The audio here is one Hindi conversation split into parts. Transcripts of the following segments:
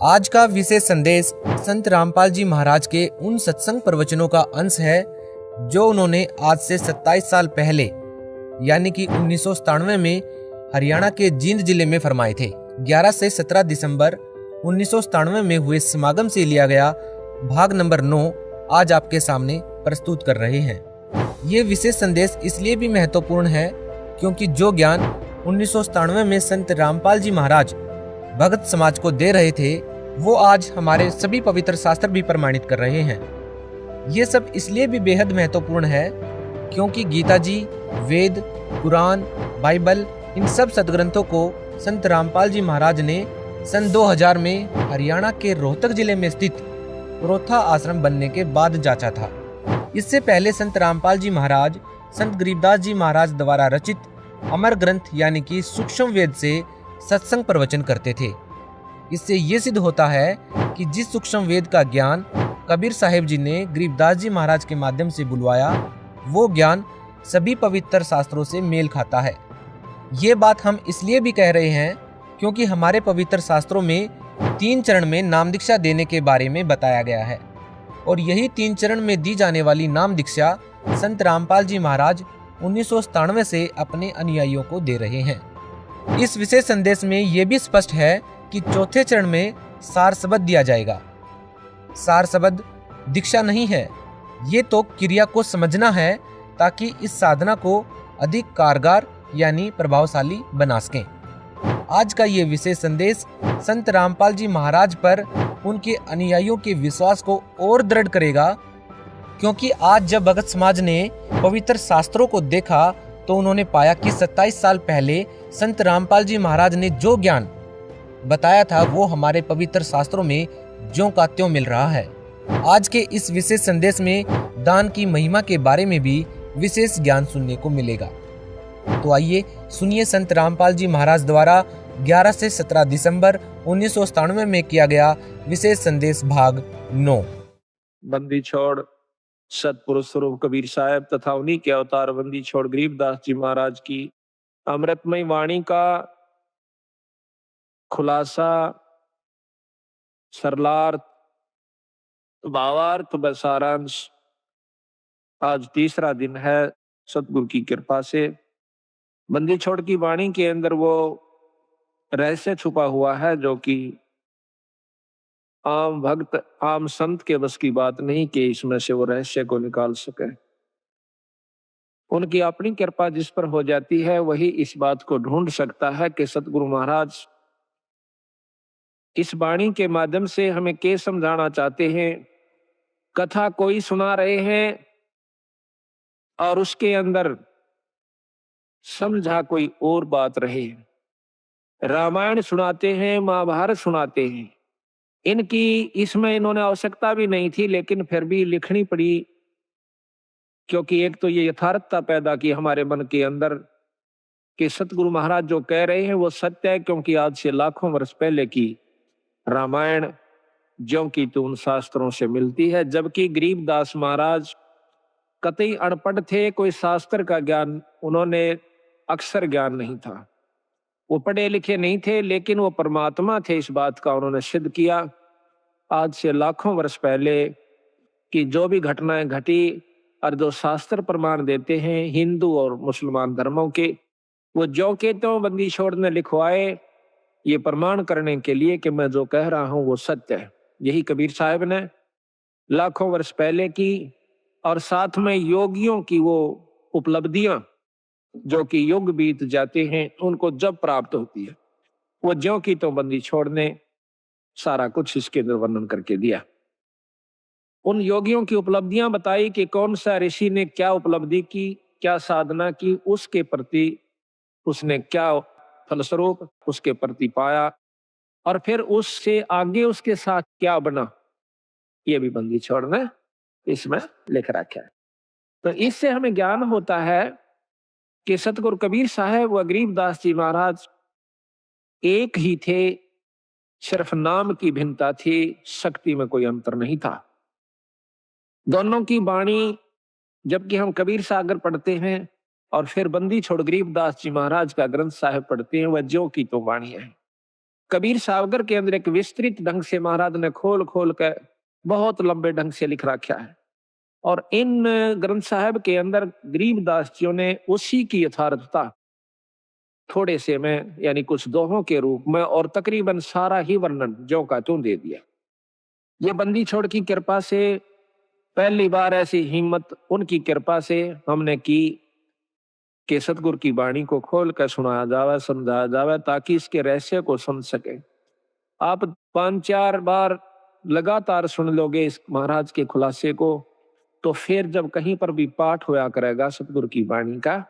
आज का विशेष संदेश संत रामपाल जी महाराज के उन सत्संग प्रवचनों का अंश है जो उन्होंने आज से 27 साल पहले यानी कि 1997 में हरियाणा के जींद जिले में फरमाए थे। 11 से 17 दिसंबर 1997 में हुए समागम से लिया गया भाग नंबर 9 आज आपके सामने प्रस्तुत कर रहे हैं। ये विशेष संदेश इसलिए भी महत्वपूर्ण है क्योंकि जो ज्ञान 1997 में संत रामपाल जी महाराज भगत समाज को दे रहे थे वो आज हमारे सभी पवित्र शास्त्र भी प्रमाणित कर रहे हैं। ये सब इसलिए भी बेहद महत्वपूर्ण है क्योंकि गीता जी, वेद, कुरान, बाइबल इन सब सदग्रंथों को संत रामपाल जी महाराज ने सन 2000 में हरियाणा के रोहतक जिले में स्थित पुरोथा आश्रम बनने के बाद जांचा था। इससे पहले संत रामपाल जी महाराज संत गरीबदास जी महाराज द्वारा रचित अमर ग्रंथ यानी कि सूक्ष्म वेद से सत्संग प्रवचन करते थे। इससे ये सिद्ध होता है कि जिस सूक्ष्म वेद का ज्ञान कबीर साहिब जी ने गरीबदास जी महाराज के माध्यम से बुलवाया वो ज्ञान सभी पवित्र शास्त्रों से मेल खाता है। ये बात हम इसलिए भी कह रहे हैं क्योंकि हमारे पवित्र शास्त्रों में 3 चरण में नाम दीक्षा देने के बारे में बताया गया है और यही 3 चरण में दी जाने वाली नाम दीक्षा संत रामपाल जी महाराज 1997 से अपने अनुयायियों को दे रहे हैं। इस विशेष संदेश में यह भी स्पष्ट है कि चौथे चरण में सार शब्द दिया जाएगा। सार शब्द दीक्षा नहीं है, ये तो क्रिया को समझना है ताकि इस साधना को अधिक कारगर यानी प्रभावशाली बना सकें। आज का ये विशेष संदेश संत रामपाल जी महाराज पर उनके अनुयायियों के विश्वास को और दृढ़ करेगा क्योंकि आज जब भगत समाज ने पवित्र शास्त्रों को देखा तो उन्होंने पाया कि 27 साल पहले संत रामपाल जी महाराज ने जो ज्ञान बताया था वो हमारे पवित्र शास्त्रों में ज्यों का त्यों मिल रहा है। आज के इस विशेष संदेश में दान की महिमा के बारे में भी विशेष ज्ञान सुनने को मिलेगा। तो आइए सुनिए संत रामपाल जी महाराज द्वारा 11 से 17 दिसंबर 1997 में किया गया विशेष संदेश भाग 9। बंदी छोड़ सतपुरुष स्वरूप कबीर साहब तथा उन्हीं के अवतार बंदी छोड़ गरीबदास जी महाराज की अमृतमय वाणी का खुलासा, सरलार्थ, भावार्थ व सारांश आज तीसरा दिन है। सतगुरु की कृपा से बंदी छोड़ की वाणी के अंदर वो रहस्य छुपा हुआ है जो कि आम भक्त, आम संत के बस की बात नहीं कि इसमें से वो रहस्य को निकाल सके। उनकी अपनी कृपा जिस पर हो जाती है वही इस बात को ढूंढ सकता है कि सतगुरु महाराज इस वाणी के माध्यम से हमें क्या समझाना चाहते हैं। कथा कोई सुना रहे हैं और उसके अंदर समझा कोई और बात रहे। रामायण सुनाते हैं, महाभारत सुनाते हैं, इनकी इसमें इन्होंने आवश्यकता भी नहीं थी लेकिन फिर भी लिखनी पड़ी क्योंकि एक तो ये यथार्थता पैदा की हमारे मन के अंदर कि सतगुरु महाराज जो कह रहे हैं वो सत्य है क्योंकि आज से लाखों वर्ष पहले की रामायण ज्यों की तो उन शास्त्रों से मिलती है। जबकि गरीबदास महाराज कतई अनपढ़ थे, कोई शास्त्र का ज्ञान उन्होंने अक्षर ज्ञान नहीं था, वो पढ़े लिखे नहीं थे लेकिन वो परमात्मा थे, इस बात का उन्होंने सिद्ध किया। आज से लाखों वर्ष पहले की जो भी घटनाएं घटी और जो शास्त्र प्रमाण देते हैं हिंदू और मुसलमान धर्मों के, वो जो के तो बंदी छोड़ ने लिखवाए ये प्रमाण करने के लिए कि मैं जो कह रहा हूं वो सत्य है। यही कबीर साहब ने लाखों वर्ष पहले की और साथ में योगियों की वो उपलब्धियां जो कि युग बीत जाते हैं उनको जब प्राप्त होती है वो ज्यों की तो बंदी छोड़ ने सारा कुछ इसके अंदर वर्णन करके दिया। उन योगियों की उपलब्धियां बताई कि कौन सा ऋषि ने क्या उपलब्धि की, क्या साधना की, उसके प्रति उसने क्या फलस्वरूप उसके प्रति पाया और फिर उससे आगे उसके साथ क्या बना, ये भी बंदी छोड़ ने इसमें लिख रखा है। तो इससे हमें ज्ञान होता है कि सतगुरु कबीर साहब व गरीबदास जी महाराज एक ही थे, सिर्फ नाम की भिन्नता थी, शक्ति में कोई अंतर नहीं था। दोनों की वाणी जबकि हम कबीर सागर पढ़ते हैं और फिर बंदी छोड़ गरीबदास जी महाराज का ग्रंथ साहिब पढ़ते हैं वह ज्यों की तो वाणी है। कबीर सागर के अंदर एक विस्तृत ढंग से महाराज ने खोल खोल कर बहुत लंबे ढंग से लिख रखा है। और इन ग्रंथ साहब के अंदर गरीबदास जियों ने उसी की यथार्थता थोड़े से में यानी कुछ दोहों के रूप में और तकरीबन सारा ही वर्णन ज्यों का त्यों दे दिया। ये बंदी छोड़ की कृपा से पहली बार ऐसी हिम्मत उनकी कृपा से हमने की कि सतगुरु की वाणी को खोल कर सुनाया जावे, समझाया जावे, ताकि इसके रहस्य को समझ सके। आप 5-4 बार लगातार सुन लोगे इस महाराज के खुलासे को, तो फिर जब कहीं पर भी पाठ होया करेगा सतगुरु की वाणी का,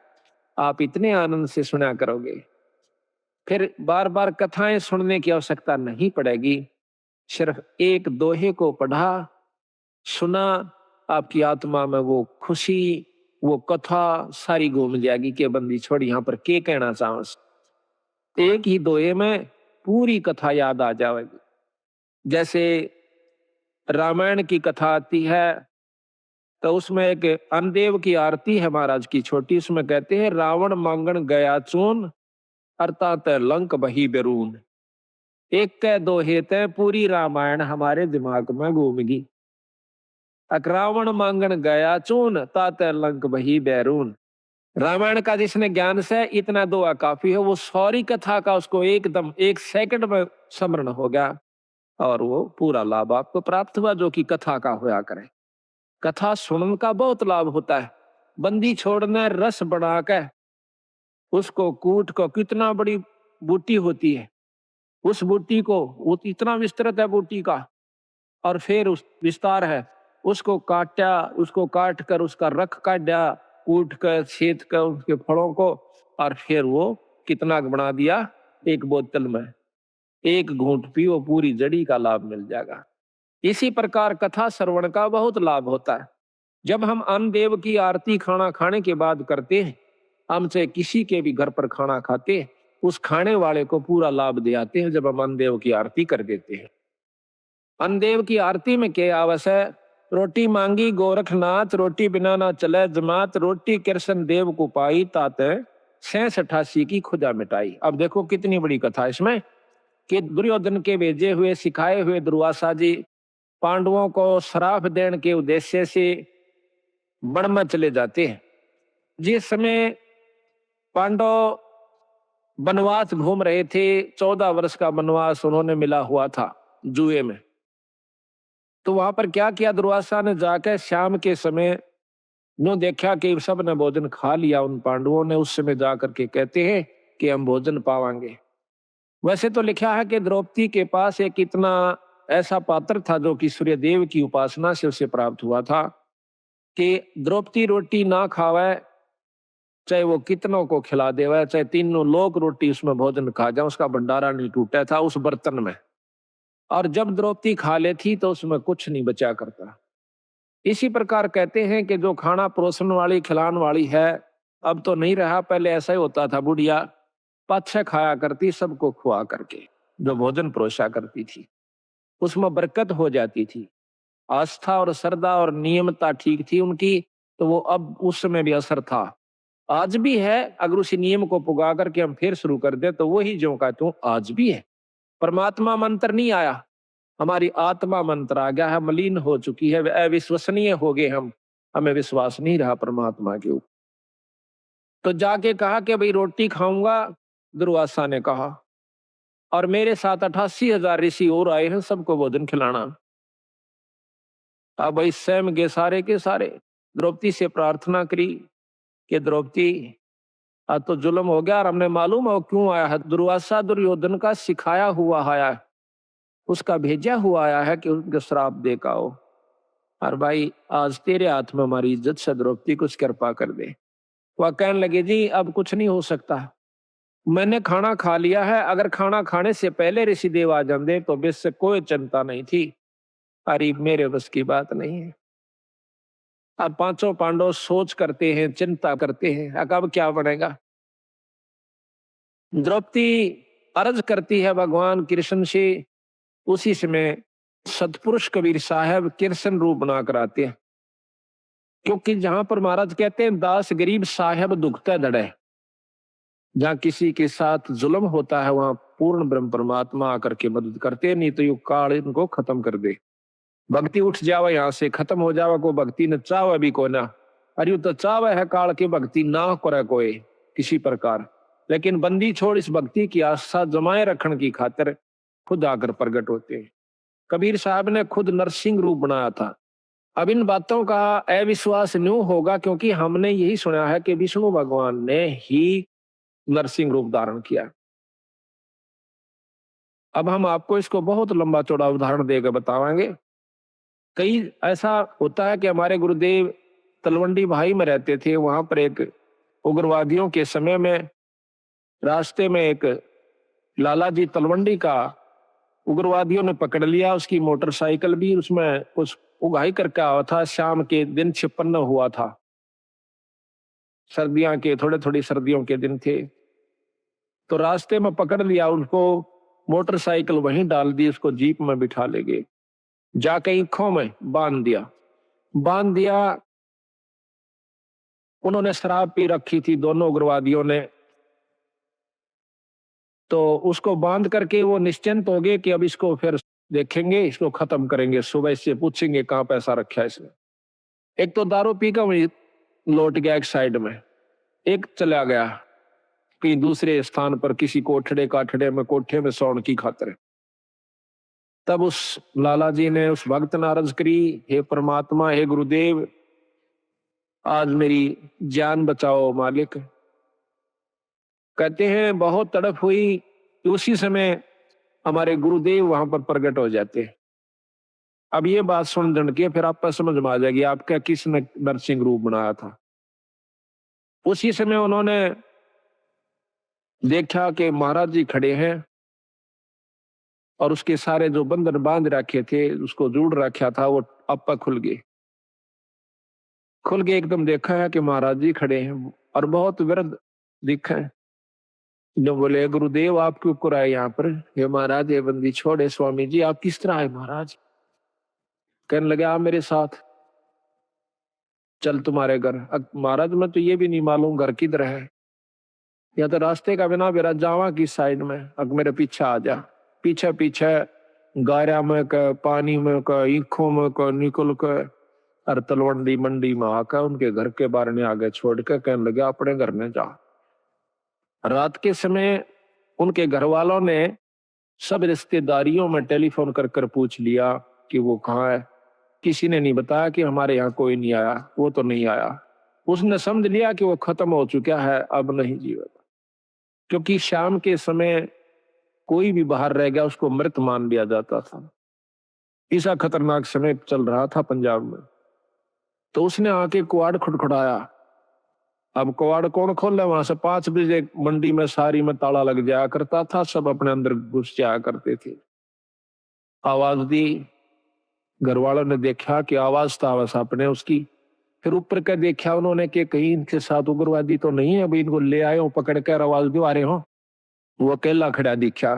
आप इतने आनंद से सुना करोगे, फिर बार बार कथाएं सुनने की आवश्यकता नहीं पड़ेगी। सिर्फ एक दोहे को पढ़ा, सुना, आपकी आत्मा में वो खुशी, वो कथा सारी घूम जाएगी कि बंदी छोड़ी यहाँ पर के कहना चाहो। एक ही दोहे में पूरी कथा याद आ जाएगी। जैसे रामायण की कथा आती है तो उसमें एक अनदेव की आरती है महाराज की छोटी, उसमें कहते हैं रावण मांगण गया चून अर्थात लंक बही बेरून। एक के दोहे ते पूरी रामायण हमारे दिमाग में घूमगी। रावण मांगण गया चून ताते लंक बही बैरून। रामायण का जिसने ज्ञान से इतना दुआ काफी है, वो सारी कथा का उसको एकदम 1 सेकंड में स्मरण हो गया और वो पूरा लाभ आपको प्राप्त हुआ जो कि कथा का होया करे। कथा सुनने का बहुत लाभ होता है। बंदी छोड़ने रस बना के उसको कूट को, कितना बड़ी बूटी होती है, उस बूटी को वो इतना विस्तृत है बूटी का, और फिर उस विस्तार है, उसको काटा, उसको काट कर उसका रख काटा, कूट कर छेद कर उसके फलों को, और फिर वो कितना बना दिया एक बोतल में, एक घूंट पियो पूरी जड़ी का लाभ मिल जाएगा। इसी प्रकार कथा श्रवण का बहुत लाभ होता है। जब हम अन्न देव की आरती खाना खाने के बाद करते हैं, हम चाहे किसी के भी घर पर खाना खाते हैं, उस खाने वाले को पूरा लाभ दे आते हैं जब हम अन्न देव की आरती कर देते हैं। अन्न देव की आरती में क्या आवश्यक? रोटी मांगी गोरखनाथ, रोटी बिना ना चले जमात, रोटी कृष्ण देव को पाई ताते 86 की खुदा मिटाई। अब देखो कितनी बड़ी कथा इसमें कि दुर्योधन के भेजे हुए सिखाए हुए दुर्वासा जी पांडवों को श्राप देने के उद्देश्य से वन में चले जाते हैं। जिस समय पांडव वनवास घूम रहे थे, 14 वर्ष का वनवास उन्होंने मिला हुआ था जुए में, तो वहां पर क्या किया दुर्वासा ने, जाकर शाम के समय नो देखा कि सब ने भोजन खा लिया उन पांडवों ने, उस समय जाकर के कहते हैं कि हम भोजन पावांगे। वैसे तो लिखा है कि द्रौपदी के पास एक इतना ऐसा पात्र था जो कि सूर्यदेव की उपासना से उसे प्राप्त हुआ था कि द्रौपदी रोटी ना खावे, चाहे वो कितनों को खिला देवे, चाहे तीनों लोग रोटी उसमें भोजन खा जाए, उसका भंडारा नहीं टूटा था उस बर्तन में। और जब द्रौपदी खा लेती तो उसमें कुछ नहीं बचा करता। इसी प्रकार कहते हैं कि जो खाना परोसन वाली खिलाने वाली है अब तो नहीं रहा, पहले ऐसा ही होता था, बुढ़िया पाछे खाया करती सबको खुआ करके, जो भोजन परोसा करती थी उसमें बरकत हो जाती थी। आस्था और श्रद्धा और नियमता ठीक थी उनकी, तो वो अब उस समय भी असर था, आज भी है। अगर उसी नियम को पुगा करके हम फिर शुरू कर दे तो वही जो का त्यों आज भी है। परमात्मा मंत्र नहीं आया, हमारी आत्मा मंत्र आ गया है, मलिन हो चुकी है, अविश्वसनीय हो गए हम, हमें विश्वास नहीं रहा परमात्मा के ऊपर। तो जाके कहा कि भाई रोटी खाऊंगा, दुर्वासा ने कहा, और मेरे साथ 88,000 ऋषि और आए हैं, सबको भोजन खिलाना। अब भाई स्वयं के सारे द्रौपदी से प्रार्थना करी कि द्रौपदी आज तो जुल्म हो गया और हमने मालूम है क्यों आया है। दुर्वासा दुर्योधन का सिखाया हुआ आया है, उसका भेजा हुआ आया है कि उनके श्राप दे का हो, और भाई आज तेरे हाथ में हमारी इज्जत से द्रौपदी कुछ कृपा कर दे। वह कहने लगे जी अब कुछ नहीं हो सकता, मैंने खाना खा लिया है, अगर खाना खाने से पहले ऋषिदेव आ जाते तो बेस से कोई चिंता नहीं थी, अरे मेरे बस की बात नहीं है। अब पांचों पांडव सोच करते हैं, चिंता करते हैं, अब क्या बनेगा। द्रौपदी अर्ज करती है भगवान कृष्ण से, उसी समय सतपुरुष कबीर साहब कृष्ण रूप बना कर आते हैं, क्योंकि जहां पर महाराज कहते हैं दास गरीब साहब दुखता दड़े, जहां किसी के साथ जुल्म होता है वहां पूर्ण ब्रह्म परमात्मा आकर के मदद करते, नहीं तो ये काल इनको खत्म कर दे। भक्ति उठ जावा यहाँ से, खत्म हो जावा, को भक्ति न चावा भी को ना। अरे तो चावा है काल की भक्ति ना करे कोई किसी प्रकार, लेकिन बंदी छोड़ इस भक्ति की आस्था जमाए रखने की खातिर खुद आकर प्रकट होते हैं। कबीर साहब ने खुद नरसिंह रूप बनाया था। अब इन बातों का अविश्वास न्यू होगा क्योंकि हमने यही सुना है कि विष्णु भगवान ने ही नरसिंह रूप धारण किया। अब हम आपको इसको बहुत लंबा चौड़ा उदाहरण देकर बताएंगे। कई ऐसा होता है कि हमारे गुरुदेव तलवंडी भाई में रहते थे, वहां पर एक उग्रवादियों के समय में रास्ते में एक लाला जी तलवंडी का उग्रवादियों ने पकड़ लिया। उसकी मोटरसाइकिल भी उसमें कुछ उगाही करके आया था। शाम के दिन 56 हुआ था, सर्दियों के थोड़ी सर्दियों के दिन थे। तो रास्ते में पकड़ लिया उनको, मोटरसाइकिल वहीं डाल दी, उसको जीप में बिठा ले गए, जाके ईखों में बांध दिया। उन्होंने शराब पी रखी थी दोनों उग्रवादियों ने। तो उसको बांध करके वो निश्चिंत हो गए कि अब इसको फिर देखेंगे, इसको खत्म करेंगे, सुबह इससे पूछेंगे कहाँ पैसा रखा है इसने। एक तो दारू पी कर वही लौट गया एक साइड में, एक चला गया कहीं दूसरे स्थान पर किसी कोठे में सोने की खातिर। तब उस लाला जी ने उस भक्त ने अर्ज करी, हे परमात्मा, हे गुरुदेव, आज मेरी जान बचाओ मालिक। कहते हैं बहुत तड़प हुई, उसी समय हमारे गुरुदेव वहां पर प्रकट हो जाते हैं। अब ये बात सुन के फिर आपको समझ में आ जाएगी आपका किसने नरसिंह रूप बनाया था। उसी समय उन्होंने देखा कि महाराज जी खड़े हैं और उसके सारे जो बंधन बांध रखे थे, उसको जोड़ रखा था, वो आपा खुल गए एकदम। देखा है कि महाराज जी खड़े हैं और बहुत वृद्ध दिखा है। जो बोले, गुरुदेव आप क्यों कर आए यहाँ पर? हे महाराज, ये बंदी छोड़े। स्वामी जी आप किस तरह आए महाराज? कहने लगे आप मेरे साथ चल तुम्हारे घर। महाराज मैं तो ये भी नहीं मालूम घर किधर है, या तो रास्ते का बिना मेरा जावा की साइड में, अब मेरे पीछे आ जा। पीछे गारा में का, पानी में का, ईखों में का निकल कर और तलवंडी मंडी में आकर उनके घर के बाहर ने आगे छोड़ कर कहने लगे अपने घर में जा। रात के समय उनके घर वालों ने सब रिश्तेदारियों में टेलीफोन कर पूछ लिया कि वो कहाँ है। किसी ने नहीं बताया कि हमारे यहाँ कोई नहीं आया, वो तो नहीं आया। उसने समझ लिया कि वो खत्म हो चुका है, अब नहीं जीवेगा। क्योंकि शाम के समय कोई भी बाहर रह गया उसको मृत मान लिया जाता था। ऐसा खतरनाक समय चल रहा था पंजाब में। तो उसने आके कुआड़ खड़खड़ाया। अब कुआड़ कौन खोले? वहां से 5 बजे मंडी में सारी में ताला लग जाया करता था, सब अपने अंदर घुस जाया करते थे। आवाज दी, घर वालों ने देखा कि आवाज था बस अपने उसकी। फिर ऊपर कर देखा उन्होंने कि कहीं इनके साथ उग्रवादी तो नहीं है, अभी इनको ले आए हो पकड़ कर, आवाज दो आ रहे हो। वो अकेला खड़ा दिखा।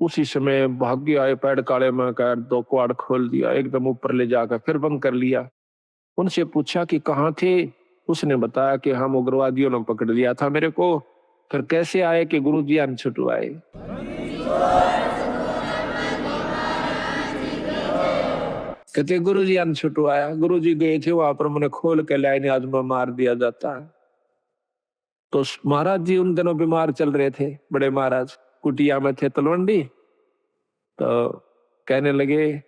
उसी समय भाग्य आए पैड काले में कर 2 कुआड़ खोल दिया, एकदम ऊपर ले जाकर फिर बंद कर लिया। उनसे पूछा कि कहाँ थे? उसने बताया कि हम उग्रवादियों ने पकड़ लिया था मेरे को। फिर कैसे आए कि गुरुजी अन छुटवाए। कहते गुरुजी अन छुटवाया। गुरुजी गए थे वहां पर, मैंने खोल के लाइन आज में मार दिया जाता है। तो महाराज जी उन दिनों बीमार चल रहे थे, बड़े महाराज कुटिया में थे तलवंडी। तो कहने लगे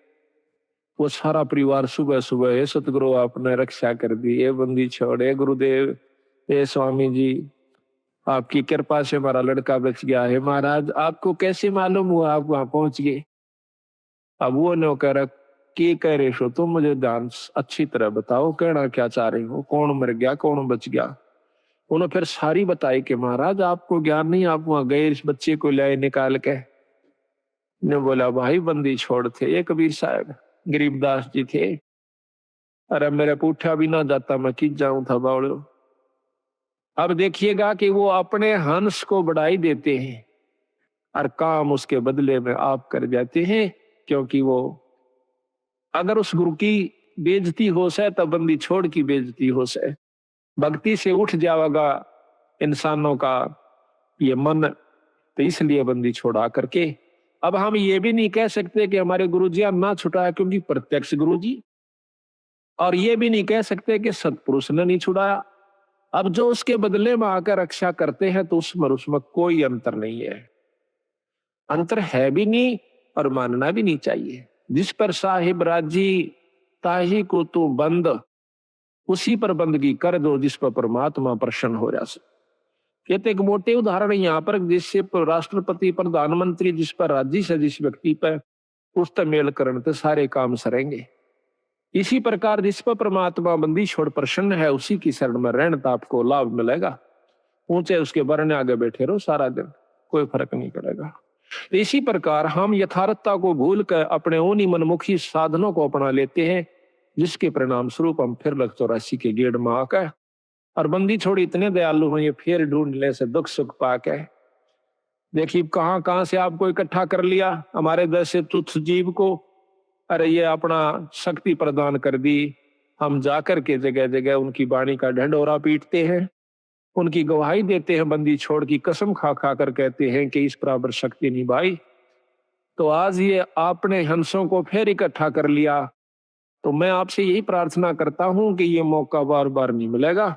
वो सारा परिवार सुबह सुबह, हे सतगुरु आपने रक्षा कर दी, ये बंदी छोड़े गुरुदेव, हे स्वामी जी आपकी कृपा से हमारा लड़का बच गया है। महाराज आपको कैसे मालूम हुआ आप वहां पहुंच गए? अब वो नौकर की कह रहे हो तुम, मुझे ध्यान अच्छी तरह बताओ, कहना क्या चाह रही हो, कौन मर गया कौन बच गया? उन्होंने फिर सारी बताई कि महाराज आपको ज्ञान नहीं, आप वहां गए इस बच्चे को लाए निकाल के। ने बोला भाई बंदी छोड़ थे ये कबीर साहब गरीबदास जी थे। अरे मेरे पूठा भी ना जाता, मैं किस जाऊं था बावड़ो। अब देखिएगा कि वो अपने हंस को बढ़ाई देते हैं और काम उसके बदले में आप कर जाते हैं। क्योंकि वो अगर उस गुरु की बेइज्जती हो से तब बंदी छोड़ की बेइज्जती हो से। भक्ति से उठ जाएगा इंसानों का ये मन तो इसलिए बंदी छोड़ा करके अब हम ये भी नहीं कह सकते कि हमारे गुरुजी ना छुड़ाया, क्योंकि प्रत्यक्ष गुरुजी, और ये भी नहीं कह सकते कि सतपुरुष ने नहीं छुड़ाया। अब जो उसके बदले में आकर रक्षा करते हैं तो उसमें कोई अंतर नहीं है, अंतर है भी नहीं और मानना भी नहीं चाहिए। जिस पर साहिब राजी ताही को तू बंद, उसी पर बंदगी कर दो जिस पर परमात्मा प्रसन्न हो जाए। ये तो एक मोटे उदाहरण है यहाँ पर, जिससे राष्ट्रपति प्रधानमंत्री जिस पर राजी से जिस व्यक्ति पर उस तक मेल करण तो सारे काम सरेंगे। इसी प्रकार जिस पर परमात्मा बंदी छोड़ प्रसन्न है उसी की शरण में रहने तो आपको लाभ मिलेगा। ऊंचे उसके बरने आगे बैठे रहो सारा दिन, कोई फर्क नहीं पड़ेगा। इसी प्रकार हम यथार्थता को भूल कर अपने उन्हीं मनमुखी साधनों को अपना लेते हैं, जिसके परिणाम स्वरूप हम फिर लग 84 के गेड़ में आकर और बंदी छोड़ी इतने दयालु हैं, ये फिर ढूंढने से दुख सुख पाके देखिए कहां कहां से आपको इकट्ठा कर लिया, हमारे जैसे तुच्छ जीव को। अरे ये अपना शक्ति प्रदान कर दी, हम जाकर के जगह जगह उनकी वाणी का ढंढोरा पीटते हैं, उनकी गवाही देते हैं, बंदी छोड़ की कसम खा खा कर कहते हैं कि इस बराबर शक्ति नहीं भाई। तो आज ये आपने हंसों को फिर इकट्ठा कर लिया, तो मैं आपसे यही प्रार्थना करता हूं कि ये मौका बार बार नहीं मिलेगा।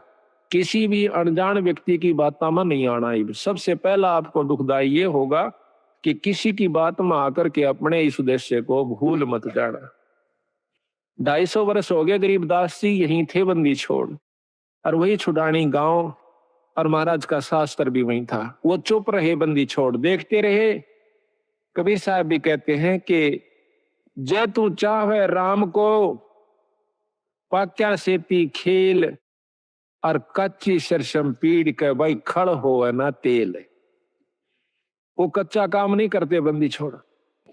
किसी भी अनजान व्यक्ति की बात में नहीं आना। सबसे पहला आपको दुखदाई ये होगा कि किसी की बात में आकर के अपने इस उद्देश्य को भूल मत जाना। 250 वर्ष हो गए गरीबदास जी यहीं थे बंदी छोड़, और वही छुड़ानी गांव, और महाराज का शास्त्र भी वहीं था। वो चुप रहे बंदी छोड़, देखते रहे। कबीर साहब भी कहते हैं कि जय तू चाहे राम को पाक्या सेती खेल, और कच्ची सरसम पीड़ के भाई खड़ हो ना तेल। वो कच्चा काम नहीं करते बंदी छोड़।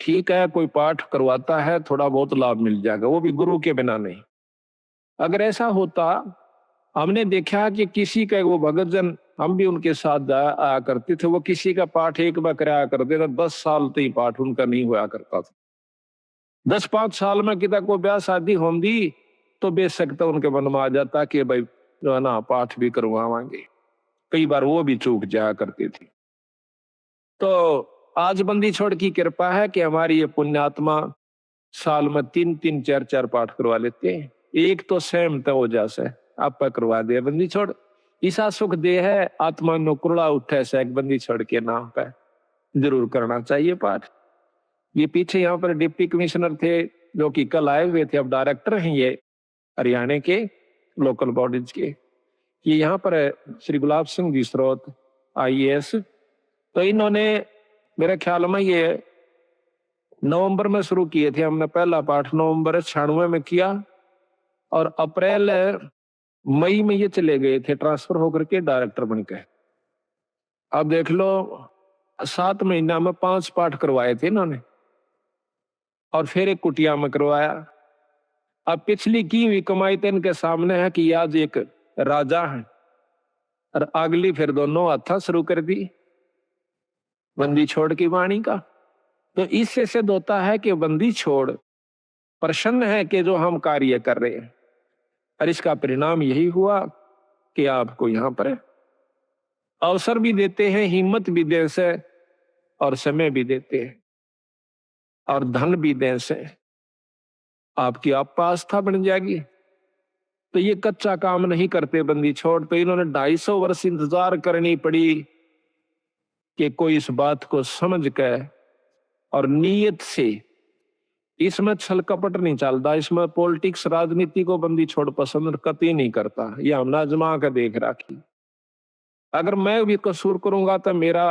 ठीक है कोई पाठ करवाता है, थोड़ा बहुत लाभ मिल जाएगा, वो भी गुरु के बिना नहीं। अगर ऐसा होता, हमने देखा कि किसी का वो भगत जन, हम भी उनके साथ आया करते थे, वो किसी का पाठ एक बार कराया करते थे, 10 साल तो ही पाठ उनका नहीं हुआ करता था। 10-5 साल में कितना कोई ब्याह शादी होंगी तो बेशक तो उनके मन में आ जाता कि भाई जो है ना पाठ भी करवावांगे। कई बार वो भी चूक जाया करती थी। तो आज बंदी छोड़ की कृपा है कि हमारी ये पुण्यात्मा साल में 3-3 4-4 पाठ करवा लेते हैं। एक तो स्वयं तो हो जासे आप करवा दे बंदी छोड़। ईसा सुख दे है आत्मा नो कुरड़ा उठे से एक बंदी छोड़ के नाम पे जरूर करना चाहिए पाठ। ये पीछे यहाँ पर डिप्टी कमिश्नर थे जो कि कल आए हुए थे, अब डायरेक्टर हैं ये हरियाणा के लोकल बॉडीज के। ये यहाँ पर श्री गुलाब सिंह जी स्रोत IAS, तो इन्होंने मेरे ख्याल में ये नवंबर में शुरू किए थे। हमने पहला पाठ नवंबर 96 में किया और अप्रैल मई में ये चले गए थे ट्रांसफर होकर के डायरेक्टर बनके। अब देख लो 7 महीना में 5 पाठ करवाए थे इन्होंने, और फिर एक कुटिया में करवाया। अब पिछली की हुई कमाई तो इनके सामने है कि आज एक राजा है, और अगली फिर दोनों हाथा शुरू कर दी बंदी छोड़ की वाणी का। तो इससे सिद्ध होता है कि बंदी छोड़ प्रसन्न है कि जो हम कार्य कर रहे हैं, और इसका परिणाम यही हुआ कि आपको यहाँ पर अवसर भी देते हैं, हिम्मत भी दे से, और समय भी देते हैं, और धन भी दे से, आपकी आस्था बन जाएगी। तो ये कच्चा काम नहीं करते बंदी छोड़। तो इन्होंने 250 वर्ष इंतजार करनी पड़ी कि कोई इस बात को समझ कर और नीयत से, इसमें छल कपट नहीं चलता, इसमें पॉलिटिक्स राजनीति को बंदी छोड़ पसंद कतई नहीं करता। ये हमने आजमा कर देख रखी। अगर मैं भी कसूर करूंगा तो मेरा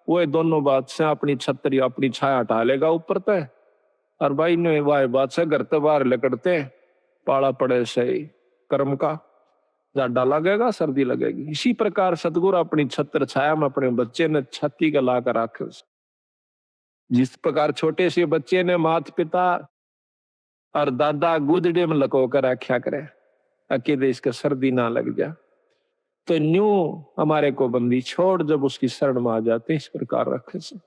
वो दोनों बात से अपनी छतरी अपनी छाया हटा लेगा ऊपर तय, और भाई ने वाह बात से घर तो बाहर लकड़ते पाला पड़े सही कर्म का जाडा लगेगा, सर्दी लगेगी। इसी प्रकार सतगुरु अपनी छत्र छाया में अपने बच्चे ने छत्ती का ला कर रखे। जिस प्रकार छोटे से बच्चे ने माता पिता और दादा गुदड़े में लको कर रखा करे अकेले इसका सर्दी ना लग जा, तो न्यू हमारे को बंदी छोड़ जब उसकी शरण में आ जाते इस प्रकार रखे से।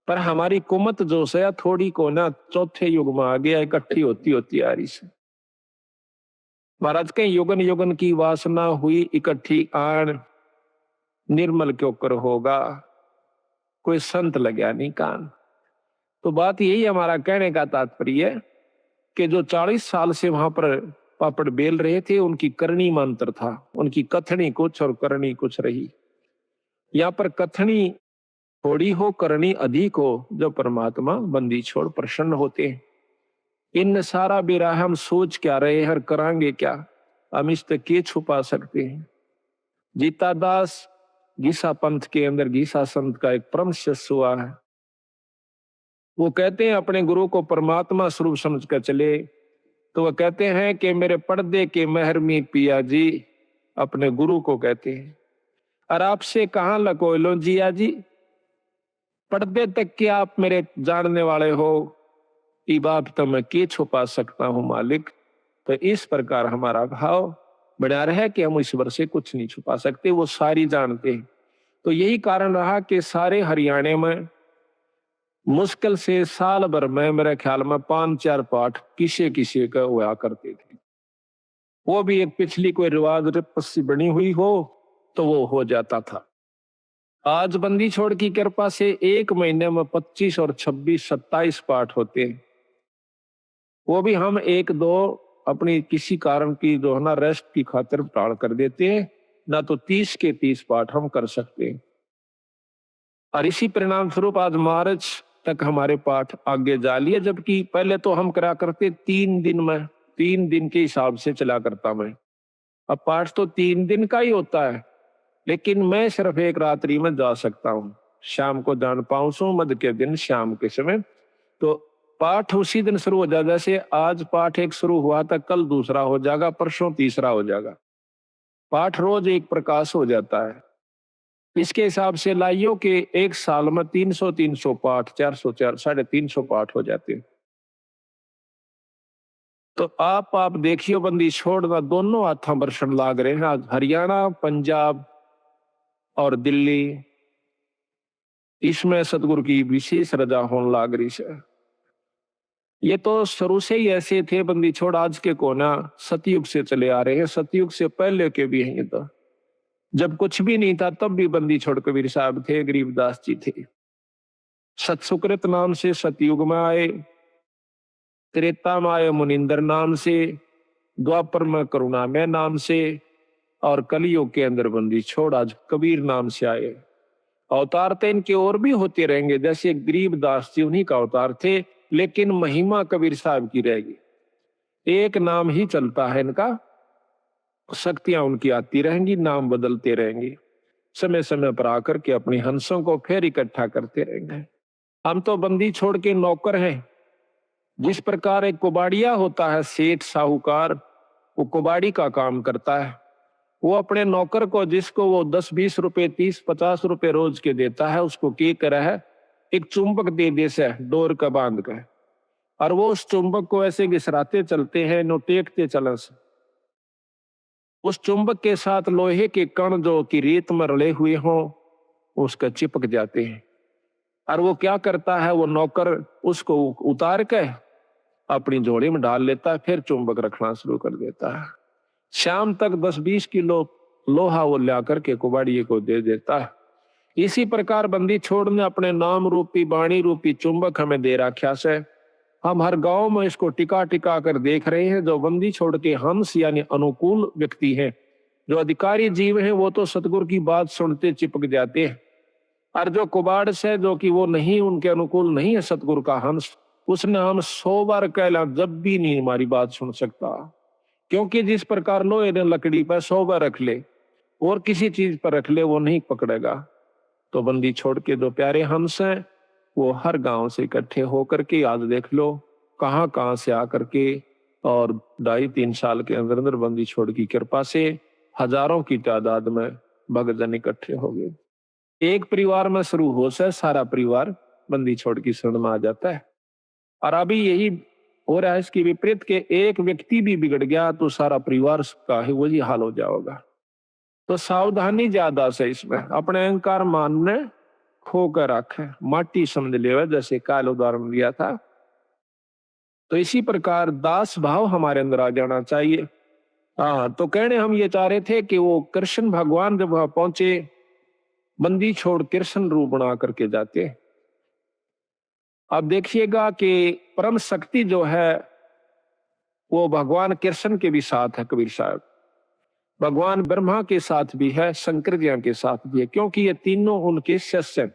पर हमारी कुमत जो से थोड़ी को ना चौथे युग में आ गया, इकट्ठी होती होती आ रही से। महाराज के युगन युगन की वासना हुई इकट्ठी आन, निर्मल क्यों कर होगा कोई संत लग्या नहीं कान। तो बात यही हमारा कहने का तात्पर्य है कि जो 40 साल से वहां पर पापड़ बेल रहे थे, उनकी करनी में अंतर था। उनकी कथनी कुछ और करनी कुछ रही। यहाँ पर कथनी थोड़ी हो, करनी अधिक हो, जो परमात्मा बंदी छोड़ प्रसन्न होते हैं। इन सारा बेरा हम सोच क्या रहे हैं, करांगे क्या, हम इस तक के छुपा सकते हैं। जीता दास गीसा पंथ के अंदर गीसा संत का एक परम शिष्य हुआ है। वो कहते हैं अपने गुरु को परमात्मा स्वरूप समझकर चले। तो वो कहते हैं कि मेरे पर्दे के महरमी पिया जी, अपने गुरु को कहते हैं, और आपसे कहां लकोय लो जिया जी, पर्दे तक के आप मेरे जानने वाले हो, ई बात तो मैं के छुपा सकता हूं मालिक। तो इस प्रकार हमारा भाव बना रहे कि हम ईश्वर से कुछ नहीं छुपा सकते, वो सारी जानते हैं। तो यही कारण रहा कि सारे हरियाणा में मुश्किल से साल भर में मेरे ख्याल में 5-4 पाठ किसी किसी का हुआ करते थे। वो भी एक पिछली कोई रिवाज रपसी बनी हुई हो तो वो हो जाता था। आज बंदी छोड़ की कृपा से एक महीने में 25 और 26, 27 पाठ होते हैं। वो भी हम एक दो अपनी किसी कारण की जो है ना रेस्ट की खातिर टाल कर देते हैं, ना तो 30 के 30 पाठ हम कर सकते हैं। और इसी परिणाम स्वरूप आज मार्च तक हमारे पाठ आगे जा लिए, जबकि पहले तो हम करा करते 3 दिन में, 3 दिन के हिसाब से चला करता मैं। अब पाठ तो 3 दिन का ही होता है, लेकिन मैं सिर्फ एक रात्रि में जा सकता हूँ। शाम को जान पाऊं सो मध्य के दिन शाम के समय, तो पाठ उसी दिन शुरू हो जाएगा। जैसे आज पाठ एक शुरू हुआ था, कल दूसरा हो जाएगा, परसों तीसरा हो जाएगा। पाठ रोज एक प्रकाश हो जाता है। इसके हिसाब से लाइयों के एक साल में 300 पाठ, 400 350 पाठ हो जाते हैं। तो आप देखियो बंदी छोड़ना दोनों हाथों बरसन लाग रहे हैं। आज हरियाणा, पंजाब और दिल्ली, इसमें सतगुरु की विशेष रजा होने लाग रही है। ये तो शुरू से ही ऐसे थे बंदी छोड़, आज के कोना सतयुग से चले आ रहे हैं। सतयुग से पहले के भी हैं। ये तो जब कुछ भी नहीं था तब भी बंदी छोड़ कबीर साहब थे, गरीबदास जी थे। सतसुकृत नाम से सतयुग में आए, त्रेता में आए मुनिंदर नाम से, द्वापर में करुणामय नाम से, और कलियुग के अंदर बंदी छोड़ आज कबीर नाम से आए। अवतार तो इनके और भी होते रहेंगे, जैसे गरीबदास जी उन्हीं का अवतार थे, लेकिन महिमा कबीर साहब की रहेगी। एक नाम ही चलता है इनका, शक्तियां उनकी आती रहेंगी, नाम बदलते रहेंगे, समय समय पर आकर के अपनी हंसों को फिर इकट्ठा करते रहेंगे। हम तो बंदी छोड़ के नौकर हैं। जिस प्रकार एक कुबाड़िया होता है, सेठ साहूकार, वो कुबाड़ी का काम करता है। वो अपने नौकर को, जिसको वो 10-20 रुपए, 30-50 रुपए रोज के देता है, उसको क्या करा है, एक चुंबक दे दे से डोर का बांध कर, और वो उस चुंबक को ऐसे घिसराते चलते हैं, टेकते चलन से। उस चुंबक के साथ लोहे के कण जो कि रेत में रले हुए हों, उसका चिपक जाते हैं। और वो क्या करता है, वो नौकर उसको उतार के अपनी झोली में डाल लेता है, फिर चुंबक रखना शुरू कर देता है। शाम तक 10-20 किलो लोहा वो ला करके कुबाड़िए को दे देता है। इसी प्रकार बंदी छोड़ ने अपने नाम रूपी, वाणी रूपी चुंबक हमें दे रखा से। हम हर गांव में इसको टिका टिका कर देख रहे हैं। जो बंदी छोड़ के हंस यानी अनुकूल व्यक्ति हैं, जो अधिकारी जीव हैं, वो तो सतगुरु की बात सुनते चिपक जाते हैं। और जो कुबाड़ से, जो कि वो नहीं, उनके अनुकूल नहीं है सतगुरु का हंस, उसने हम 100 बार कहला जब भी नहीं हमारी बात सुन सकता। क्योंकि जिस प्रकार लोहे ने लकड़ी पर 100 बार रख ले और किसी चीज पर रख ले, वो नहीं पकड़ेगा। तो बंदी छोड़ के जो प्यारे हंस हैं, वो हर गांव से इकट्ठे होकर के, आज देख लो कहां कहां से आकर के, और 2.5-3 साल के अंदर अंदर बंदी छोड़ की कृपा से हजारों की तादाद में भक्तजन इकट्ठे हो गए। एक परिवार में शुरू हो से सारा परिवार बंदी छोड़ की शरण में आ जाता है। और अभी यही हो रहा है इसकी विपरीत, के एक व्यक्ति भी बिगड़ गया तो सारा परिवार का ही वही हाल हो जाएगा। तो सावधानी ज्यादा से इसमें, अपने अहंकार मानने खोकर रखे, माटी समझ ले, जैसे काल उदाहरण दिया था। तो इसी प्रकार दास भाव हमारे अंदर आ जाना चाहिए। हाँ, तो कहने हम ये चाह रहे थे कि वो कृष्ण भगवान जब वहां पहुंचे बंदी छोड़ कृष्ण रूप बना करके जाते हैं। अब देखिएगा कि परम शक्ति जो है वो भगवान कृष्ण के भी साथ है कबीर साहब, भगवान ब्रह्मा के साथ भी है, शंकर जी के साथ भी है, क्योंकि ये तीनों उनके शिष्य हैं।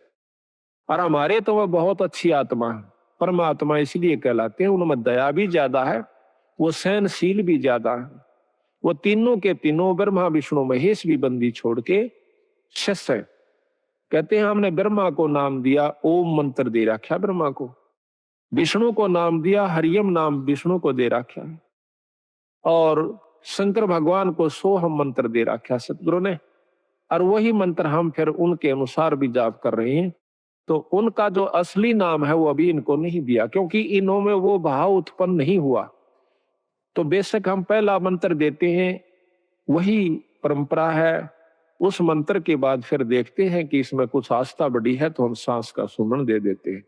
और हमारे तो वह बहुत अच्छी आत्मा है, परमात्मा इसलिए कहलाते हैं, उनमें दया भी ज्यादा है, वो सहनशील भी ज्यादा है। वो तीनों के तीनों ब्रह्मा विष्णु महेश भी बंदी छोड़ के शिष्य हैं। कहते हैं हमने ब्रह्मा को नाम दिया, ओम मंत्र दे रखा ब्रह्मा को, विष्णु को नाम दिया हरियम नाम विष्णु को दे रखा है, और शंकर भगवान को सोहम मंत्र दे रखा सतगुरु ने, और वही मंत्र हम फिर उनके अनुसार भी जाप कर रहे हैं। तो उनका जो असली नाम है वो अभी इनको नहीं दिया, क्योंकि इन्हों में वो भाव उत्पन्न नहीं हुआ। तो बेशक हम पहला मंत्र देते हैं, वही परंपरा है। उस मंत्र के बाद फिर देखते हैं कि इसमें कुछ आस्था बढ़ी है तो हम सांस का सुमन दे देते हैं,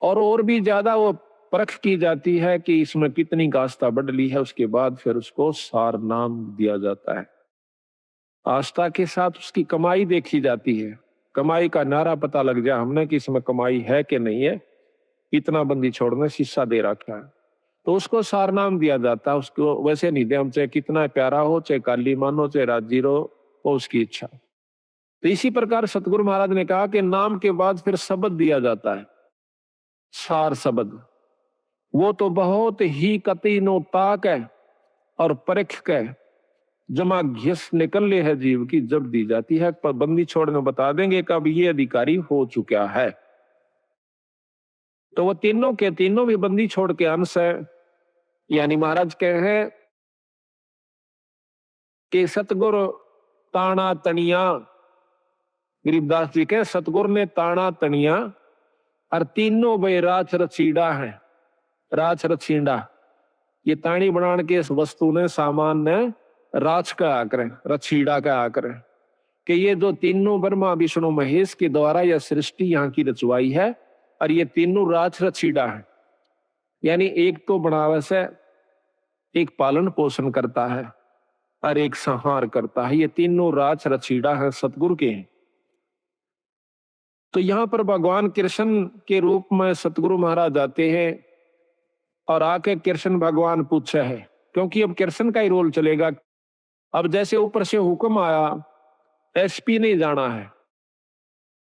और भी ज्यादा वो परख की जाती है कि इसमें कितनी आस्था बढ़ ली है, उसके बाद फिर उसको सार नाम दिया जाता है। आस्था के साथ उसकी कमाई देखी जाती है, कमाई का नारा पता लग जाए हमने कि इसमें कमाई है कि नहीं है, इतना बंदी छोड़ने शीशा दे रखा है, तो उसको सार नाम दिया जाता है। उसको वैसे नहीं दे, हम चाहे कितना प्यारा हो, चाहे काली मानो, चाहे राजी रहो, वो उसकी इच्छा। तो इसी प्रकार सतगुरु महाराज ने कहा कि नाम के बाद फिर शब्द दिया जाता है, सार शब्द। वो तो बहुत ही कतीनो ताक है और परख के जमा घिस निकलने है जीव की जब दी जाती है, पर बंदी छोड़ने बता देंगे कब ये अधिकारी हो चुका है। तो वो तीनों के तीनों भी बंदी छोड़ के अंश है। यानी महाराज कहे हैं कि सतगुरु ताना तनिया, गरीबदास जी के सतगुरु ने ताना तनिया, और तीनों भाई राछ रचीड़ा है। राछ रचीड़ा ये ताणी बनाने के इस वस्तु ने सामान ने राछ का आकर रचीड़ा का आकर, कि ये जो तीनों ब्रह्मा विष्णु महेश के द्वारा यह सृष्टि यहाँ की रचवाई है, और ये तीनों राछ रचीड़ा है। यानी एक तो बनावे से, एक पालन पोषण करता है और एक संहार करता है। ये तीनों राछ रचीड़ा है, सतगुरु के हैं। तो यहाँ पर भगवान कृष्ण के रूप में सतगुरु महाराज आते हैं, और आके कृष्ण भगवान पूछे है, क्योंकि अब कृष्ण का ही रोल चलेगा। अब जैसे ऊपर से हुक्म आया एसपी नहीं जाना है,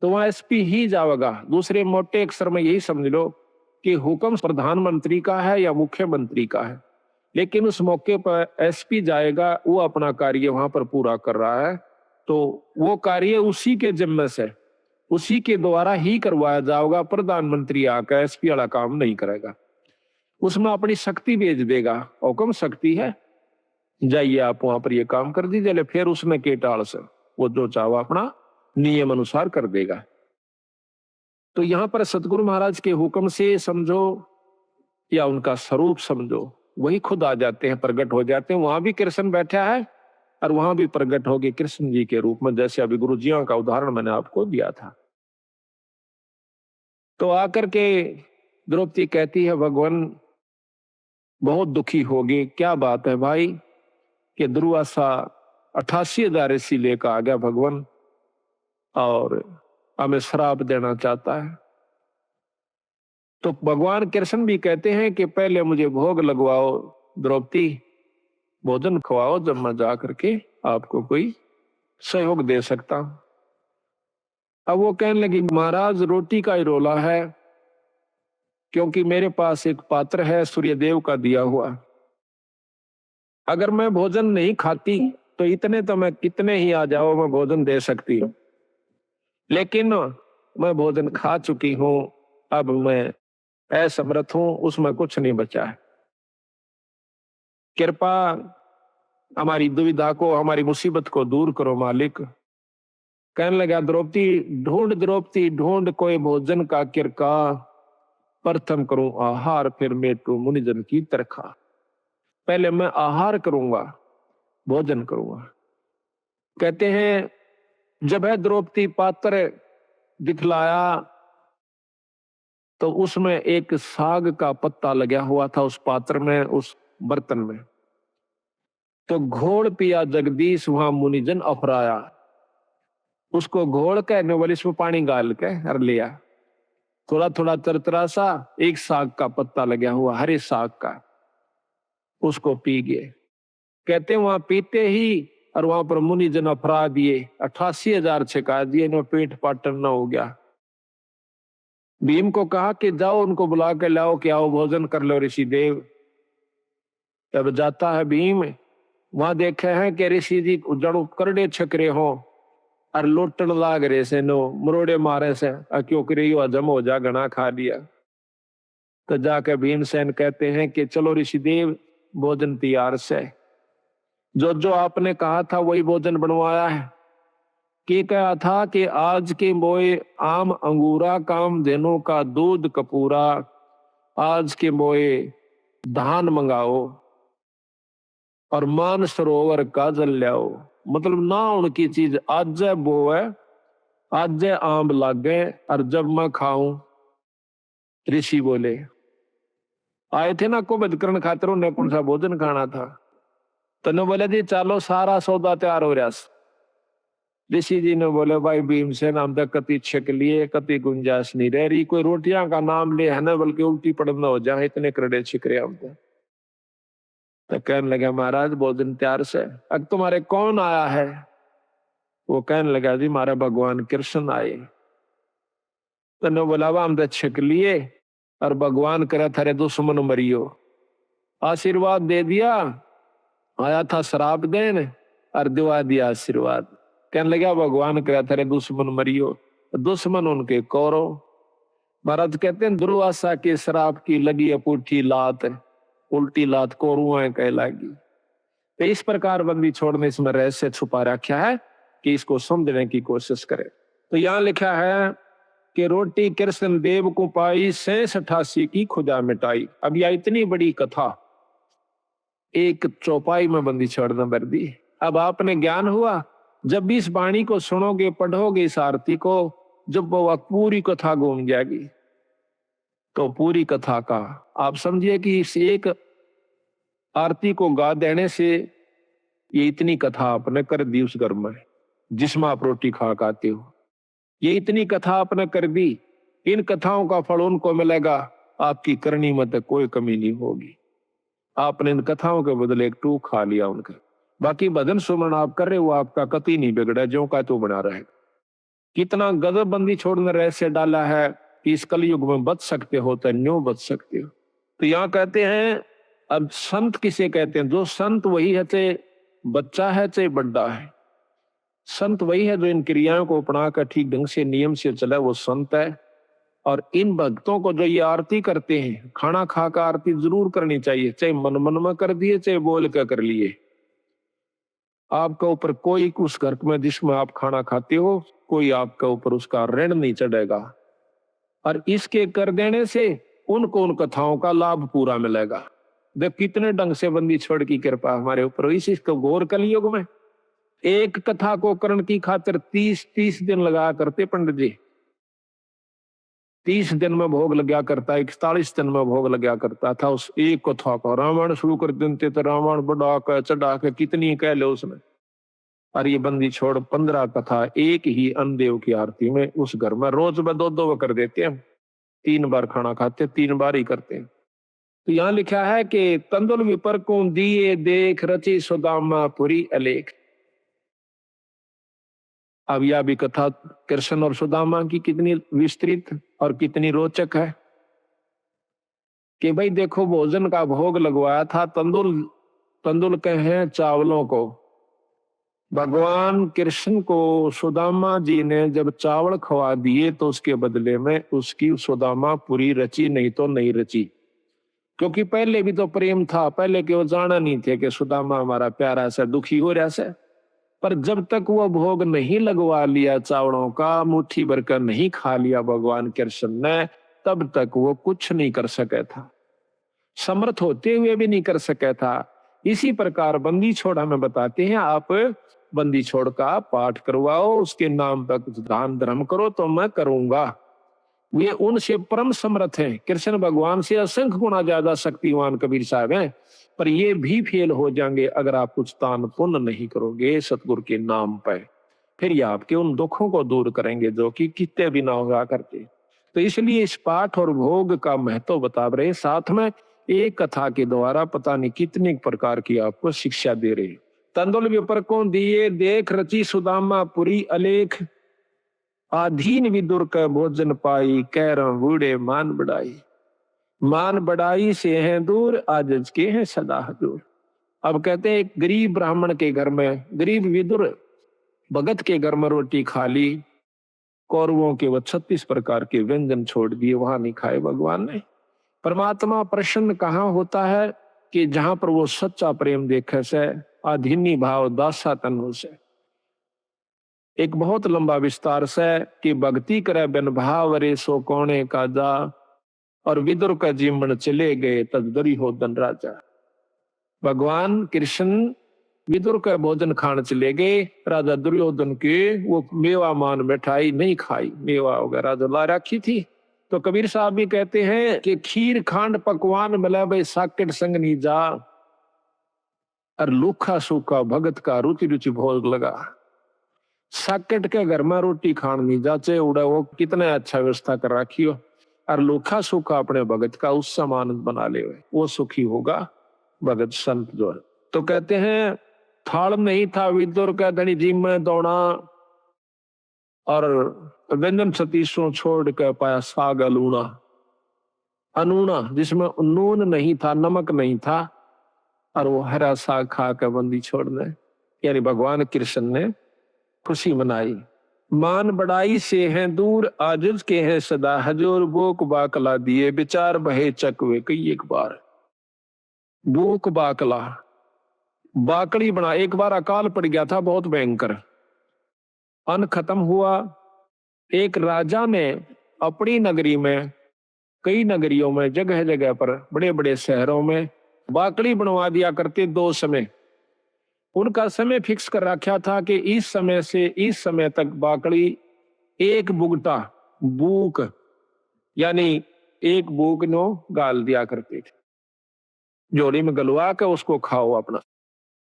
तो वहां एसपी ही जाएगा। दूसरे मोटे अक्षर में यही समझ लो कि हुक्म प्रधानमंत्री का है या मुख्यमंत्री का है, लेकिन उस मौके पर एसपी जाएगा, वो अपना कार्य वहां पर पूरा कर रहा है, तो वो कार्य उसी के जिम्मे से, उसी के द्वारा ही करवाया जाएगा। प्रधानमंत्री आकर एसपी वाला काम नहीं करेगा, उसमें अपनी शक्ति भेज देगा, हुक्म शक्ति है, जाइए आप वहां पर ये काम कर दीजिए, फिर उसने के टाल से वो जो चाहो अपना नियम अनुसार कर देगा। तो यहां पर सतगुरु महाराज के हुक्म से समझो या उनका स्वरूप समझो, वही खुद आ जाते हैं, प्रकट हो जाते हैं। वहां भी कृष्ण बैठा है और वहां भी प्रकट हो गए कृष्ण जी के रूप में, जैसे अभी गुरु जियों का उदाहरण मैंने आपको दिया था। तो आकर के द्रौपदी कहती है भगवान बहुत दुखी होगी। क्या बात है भाई, कि दुर्वासा 88,000 ऋषि लेकर आ गया भगवान, और हमें श्राप देना चाहता है। तो भगवान कृष्ण भी कहते हैं कि पहले मुझे भोग लगवाओ द्रौपदी, भोजन खवाओ, जब मैं जा करके आपको कोई सहयोग दे सकता हूं। अब वो कहने लगी महाराज रोटी का ही रोला है, क्योंकि मेरे पास एक पात्र है सूर्यदेव का दिया हुआ, अगर मैं भोजन नहीं खाती तो इतने तो मैं कितने ही आ जाओ मैं भोजन दे सकती हूँ, लेकिन मैं भोजन खा चुकी हूं, अब मैं असमर्थ हूं, उसमें कुछ नहीं बचा है। कृपा हमारी दुविधा को, हमारी मुसीबत को दूर करो मालिक। कहने लगा द्रौपदी ढूंढ कोई भोजन का किरका, प्रथम करूं आहार फिर मेटू मुनिजन की तरखा। पहले मैं आहार करूंगा, भोजन करूंगा। कहते हैं जब है द्रौपदी पात्र दिखलाया तो उसमें एक साग का पत्ता लगा हुआ था उस पात्र में, उस बर्तन में। तो घोड़ पिया जगदीश वहां मुनिजन अफराया। उसको घोल के ने बोले इसमें पानी गाल के हर लिया, थोड़ा थोड़ा तरतरा सा, एक साग का पत्ता लगा हुआ, हरे साग का, उसको पी गए। कहते वहां पीते ही और वहां पर मुनि जन अपराध दिए, 88,000 छिका दिए, इन्हें पेट पाटन न हो गया। भीम को कहा कि जाओ उनको बुला के लाओ कि आओ भोजन कर लो ऋषि देव। तब जाता है भीम, वहां देखे हैं कि ऋषि जी जड़ो करड़े छकरे हो और लोटन लाग रहे से, नो मरोड़े मारे से, क्यों करी हजम हो जा, घना खा लिया। तो जाके भीमसेन कहते हैं कि चलो ऋषि देव भोजन तैयार से, जो जो आपने कहा था वही भोजन बनवाया है। कि कहा था कि आज के मोए आम अंगूरा, काम धेनु का दूध कपूरा, आज के मोए धान मंगाओ और मान सरोवर का जल लाओ। मतलब ना उनकी चीज आज वो है, आज आम लागे और जब मैं खाऊं। ऋषि बोले आए थे ना कुबेद करण खातिर, उन्हें कौन सा भोजन खाना था। तने बोले जी चलो सारा सौदा तैयार हो रहा। ऋषि जी ने बोले भाई भीमसेन, हम तक कति छक लिए, कति गुंजाइश नहीं रह रही, कोई रोटियां का नाम ले है ना, बल्कि उल्टी पड़ना हो जाए, इतने करड़े छिक रहे हम तो कहने लगा महाराज भोजन तैयार से। अब तुम्हारे कौन आया है? वो कहने लगा जी हमारे भगवान कृष्ण आए। तने बोला हम तो छिक लिए और भगवान करे थारे दुश्मन मरियो, आशीर्वाद दे दिया, आया था श्राप देन और दिवा दिया आशीर्वाद। कहने लगा भगवान करे थारे दुश्मन मरियो, दुश्मन उनके कौरव। महाराज कहते हैं दुर्वासा के श्राप की लगी अपूठी लात, उल्टी लात कौरव कह लगी। तो इस प्रकार बंदी छोड़ने इसमें रहस्य छुपा रखा है कि इसको समझने की कोशिश करें। तो यहाँ लिखा है कि रोटी कृष्ण देव को पाई, 86 की खुदा मिटाई। अब यह इतनी बड़ी कथा एक चौपाई में बंदी छोड़ना भर दी। अब आपने ज्ञान हुआ, जब भी इस वाणी को सुनोगे, पढ़ोगे इस आरती को, जब वो पूरी कथा घूम जाएगी, तो पूरी कथा का आप समझिए कि इस एक आरती को गा देने से ये इतनी कथा आपने कर दी उस घर में जिसमें आप रोटी खा खाते हो। ये इतनी कथा आपने कर दी, इन कथाओं का फल उनको मिलेगा, आपकी करनी में तो कोई कमी नहीं होगी। आपने इन कथाओं के बदले एक टूक खा लिया उनका। बाकी भजन सुमरण आप कर रहे हो, आपका कति नहीं बिगड़ा, जो का तो बना रहेगा। कितना गजब बंदी छोड़ने रहस्य डाला है कि इस कलयुग में बच सकते हो तो न्यू बच सकते हो। तो यहाँ कहते हैं, अब संत किसे कहते हैं? जो संत वही है, चाहे बच्चा है चाहे बड्डा है। संत वही है जो इन क्रियाओं को अपना कर ठीक ढंग से नियम से चला, वो संत है। और इन भक्तों को जो ये आरती करते हैं, खाना खा कर आरती जरूर करनी चाहिए, चाहे मन मन में कर दिए चाहे बोल कर कर लिए। आपके ऊपर कोई उस घर में जिसमें आप खाना खाते हो, कोई आपके ऊपर उसका ऋण नहीं चढ़ेगा। और इसके कर देने से उनको उन कथाओं का लाभ पूरा मिलेगा। देख कितने ढंग से बंदी छोड़ की कृपा हमारे ऊपर। इसी को गौर कलयुग में एक कथा को करण की खातिर 30 दिन लगा करते पंडित जी। 30 दिन में भोग लगा करता, 41 दिन में भोग लगा करता था उस एक कथा को। रामायण शुरू कर देते तो रामायण बढ़ा कर चढ़ा के कितनी कह लो उसने। और ये बंदी छोड़ 15 कथा एक ही अन्नदेव की आरती में उस घर में रोज में 2-2 कर देते हैं। 3 बार खाना खाते, 3 बार ही करते हैं। तो यहाँ लिखा है कि तंदुल विपर को दिए देख, रची सुदामा पुरी अलेख। अब यह भी कथा कृष्ण और सुदामा की कितनी विस्तृत और कितनी रोचक है कि भाई देखो भोजन का भोग लगवाया था तंदुल कहे चावलों को। भगवान कृष्ण को सुदामा जी ने जब चावल खवा दिए तो उसके बदले में उसकी सुदामा पूरी रची, नहीं तो नहीं रची। क्योंकि पहले भी तो प्रेम था, पहले के वो जाना नहीं थे कि सुदामा हमारा प्यारा सा दुखी हो रहा से। पर जब तक वो भोग नहीं लगवा लिया चावलों का, मुट्ठी भर कर नहीं खा लिया भगवान कृष्ण ने, तब तक वो कुछ नहीं कर सका था, समर्थ होते हुए भी नहीं कर सका था। इसी प्रकार बंदी छोड़ हमें बताते हैं, आप बंदी छोड़ का पाठ करवाओ, उसके नाम पर दान धर्म करो तो मैं करूंगा। वे उनसे परम समर्थ हैं। कृष्ण भगवान से असंख्य गुना ज्यादा शक्तिवान कबीर साहब हैं, पर ये भी फेल हो जाएंगे अगर आप कुछ दान पुण्य नहीं करोगे सतगुरु के नाम पर। फिर ये आपके उन दुखों को दूर करेंगे जो कि कितने भी ना हुआ करते। तो इसलिए इस पाठ और भोग का महत्व बता रहे, साथ में एक कथा के द्वारा पता नहीं कितनी प्रकार की आपको शिक्षा दे रहे। तंदुल विपर को दिए देख रची सुदामा पुरी अलेख, आधीन विदुर का भोजन पाई कह बूढ़े मान बढ़ाई। मान बढ़ाई से हैं दूर आज के हैं सदा हजूर। अब कहते हैं एक गरीब ब्राह्मण के घर में गरीब विदुर भगत के घर में रोटी खा ली, कौरवों के वो 36 प्रकार के व्यंजन छोड़ दिए, वहां नहीं खाए भगवान ने। परमात्मा प्रसन्न कहाँ होता है कि जहां पर वो सच्चा प्रेम देखे से, अधीनी भाव दासा तनु से। एक बहुत लंबा विस्तार से कि भक्ति करे बिन भाव रे सो कोणे का जा, और विदुर का जीवन चले गए तदरी हो धन राजा। भगवान कृष्ण विदुर का भोजन खाने चले गए, राजा दुर्योधन के वो मेवा मान मिठाई नहीं खाई, मेवा वगैरह जो ला रखी थी। तो कबीर साहब भी कहते हैं कि खीर खांड पकवान मिला भाई साकेट संग नी जा, और लूखा सूखा भगत का रुचि रुचि भोग लगा। साकेट के घर में रोटी खान नहीं जाचे उड़ा, वो कितने अच्छा व्यवस्था कर रखी हो, और लूखा सूखा अपने भगत का उस समान बना ले, वो सुखी होगा भगत संत जो है। तो कहते हैं थाल नहीं था विदुर का धनी जी में दौड़ा, और व्यंजन सतीशों छोड़ कर पाया साग अलूना, अनूना जिसमें नून नहीं था नमक नहीं था, और वो हरा साग खा कर बंदी छोड़ने, यानी भगवान कृष्ण ने खुशी मनाई। मान बढ़ाई से हैं दूर आजिज के हैं सदा हजूर, बोक बाकला दिए विचार बहे चकवे कई एक बार। बोक बाकला बाकड़ी बना, एक बार अकाल पड़ गया था बहुत भयंकर, अन्न खत्म हुआ। एक राजा ने अपनी नगरी में, कई नगरियों में, जगह जगह पर बड़े बड़े शहरों में बाकड़ी बनवा दिया करते दो समय। उनका समय फिक्स कर रखा था कि इस समय से इस समय तक बाकड़ी एक बुगटा बूक, यानी एक बूक नो गाल दिया करते थे, जोड़ी में गलवा के उसको खाओ अपना,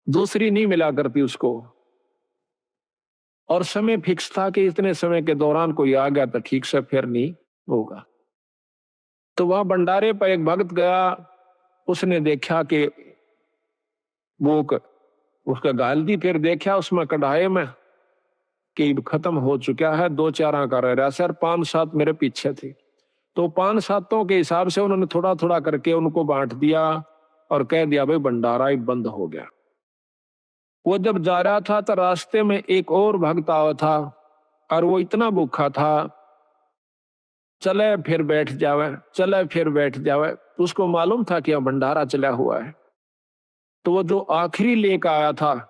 दूसरी नहीं मिला करती उसको। और समय फिक्स था कि इतने समय के दौरान कोई आ गया तो ठीक से फिर नहीं होगा। तो वहां भंडारे पर एक भक्त गया, उसने देखा कि भूख उसका गाल दी, फिर देखा उसमें कढ़ाई में कि खत्म हो चुका है, दो चार का रह रहा सर, 5-7 मेरे पीछे थे। तो 5-7 के हिसाब से उन्होंने थोड़ा थोड़ा करके उनको बांट दिया और कह दिया भाई भंडारा ही बंद हो गया। वो जब जा रहा था तो रास्ते में एक और भक्त आया था, और वो इतना भूखा था, चले फिर बैठ जावे, चले फिर बैठ जावे। तो उसको मालूम था कि यह भंडारा चला हुआ है। तो वो जो आखिरी लेकर आया था,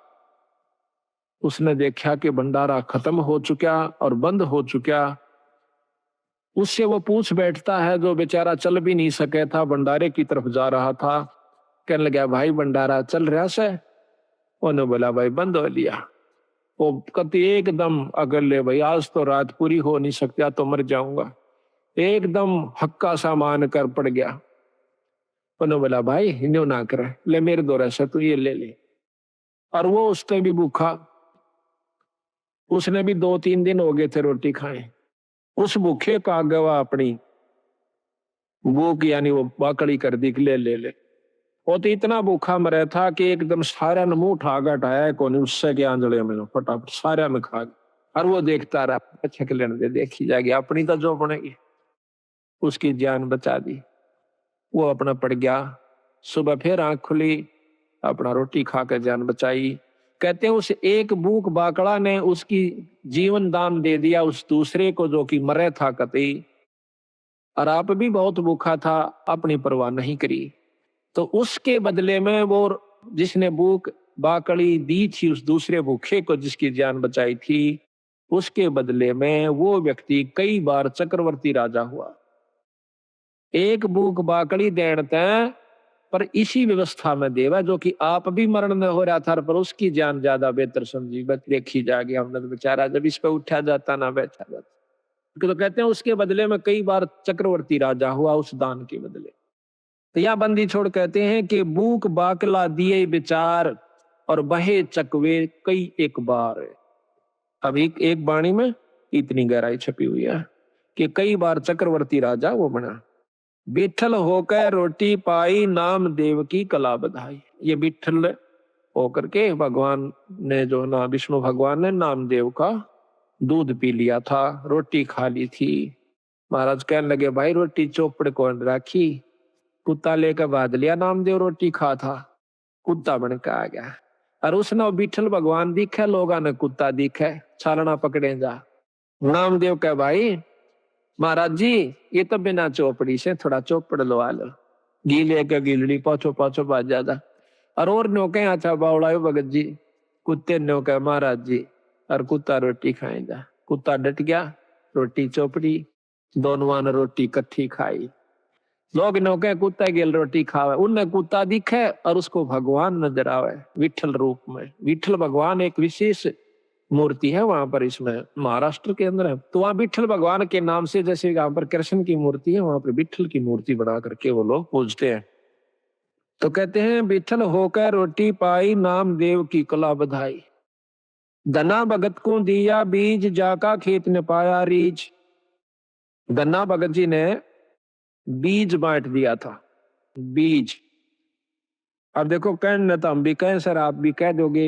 उसने देखा कि भंडारा खत्म हो चुका और बंद हो चुका। उससे वो पूछ बैठता है, जो बेचारा चल भी नहीं सके था, भंडारे की तरफ जा रहा था, कहने लगा भाई भंडारा चल रहा से? उन्होंने बोला भाई बंद हो लिया। वो कति एकदम अगर ले भाई आज तो रात पूरी हो नहीं सकता तो मर जाऊंगा, एकदम हक्का सा मान कर पड़ गया। उन्होंने बोला भाई हिंदू ना करे, ले मेरे दौरे से तू ये ले ले। और वो उसने भी भूखा, उसने भी 2-3 दिन हो गए थे रोटी खाए, उस भूखे का गवा अपनी भूख यानी वो बाकड़ी कर दी ले ले ले। वो तो इतना भूखा मरे था कि एकदम सारा ने मुंह उठा गटाया को नहीं, उससे के आंजड़े में फटाफट सारा में खा गया। और वो देखता रहा, अच्छा के लेने दे, देखी जाएगी अपनी तो जो बनेगी। उसकी जान बचा दी, वो अपना पड़ गया। सुबह फिर आंख खुली, अपना रोटी खाकर जान बचाई। कहते हैं उस एक भूख बाकड़ा ने उसकी जीवन दान दे दिया उस दूसरे को जो कि मरे था कतई, और आप भी बहुत भूखा था, अपनी परवाह नहीं करी। तो उसके बदले में वो जिसने भूख बाकड़ी दी थी उस दूसरे भूखे को जिसकी जान बचाई थी, उसके बदले में वो व्यक्ति कई बार चक्रवर्ती राजा हुआ। एक भूख बाकड़ी देते पर इसी व्यवस्था में देवा, जो कि आप भी मरण में हो रहा था पर उसकी जान ज्यादा बेहतर समझी, देखी जाएगी। हमने तो बेचारा जब इस पे उठा जाता ना बैठा जाता। तो कहते हैं उसके बदले में कई बार चक्रवर्ती राजा हुआ उस दान के बदले। तो यह बंदी छोड़ कहते हैं कि भूख बाकला दिए विचार और बहे चकवे कई एक बार। अभी एक वाणी में इतनी गहराई छपी हुई है कि कई बार चक्रवर्ती राजा वो बना। बिठल होकर रोटी पाई, नाम देव की कला बधाई। ये बिठल होकर के भगवान ने जो ना विष्णु भगवान ने नामदेव का दूध पी लिया था, रोटी खा ली थी। महाराज कहने लगे भाई रोटी चौपड़ कौन राखी? कुत्ता लेकर बांध लिया, नामदेव रोटी खा था, कुत्ता बन के आ गया। और उसने बिठल भगवान दिखे, लोगा ने कुत्ता दिखे, छालना पकड़े जा। नामदेव कह भाई महाराज जी ये तो बिना चौपड़ी से थोड़ा चौपड़ लो लो। गीले के गीलड़ी पाछो पाछो बाज जाता। और नो कहे अच्छा बावड़ा भगत जी, कुत्ते नो कहे महाराज जी, और कुत्ता रोटी खाएगा। कुत्ता डट गया, रोटी चौपड़ी, दोनों ने रोटी कट्ठी खाई। लोग नो कहे कुत्ता गेल रोटी खावे, उनने कुत्ता दिखे और उसको भगवान नजर आवे विठल रूप में। विठल भगवान एक विशेष मूर्ति है वहां पर, इसमें महाराष्ट्र के अंदर है। तो वहां विठल भगवान के नाम से जैसे यहाँ पर कृष्ण की मूर्ति है, वहां पर विठल की मूर्ति बना करके वो लोग पूजते हैं। तो कहते हैं विठल होकर रोटी पाई, नाम देव की कला बधाई। धना भगत को दिया बीज, जाका खेत ने पाया रीज। धना भगत जी ने बीज बांट दिया था, बीज। अब देखो कहने तो हम भी कहें सर, आप भी कह दोगे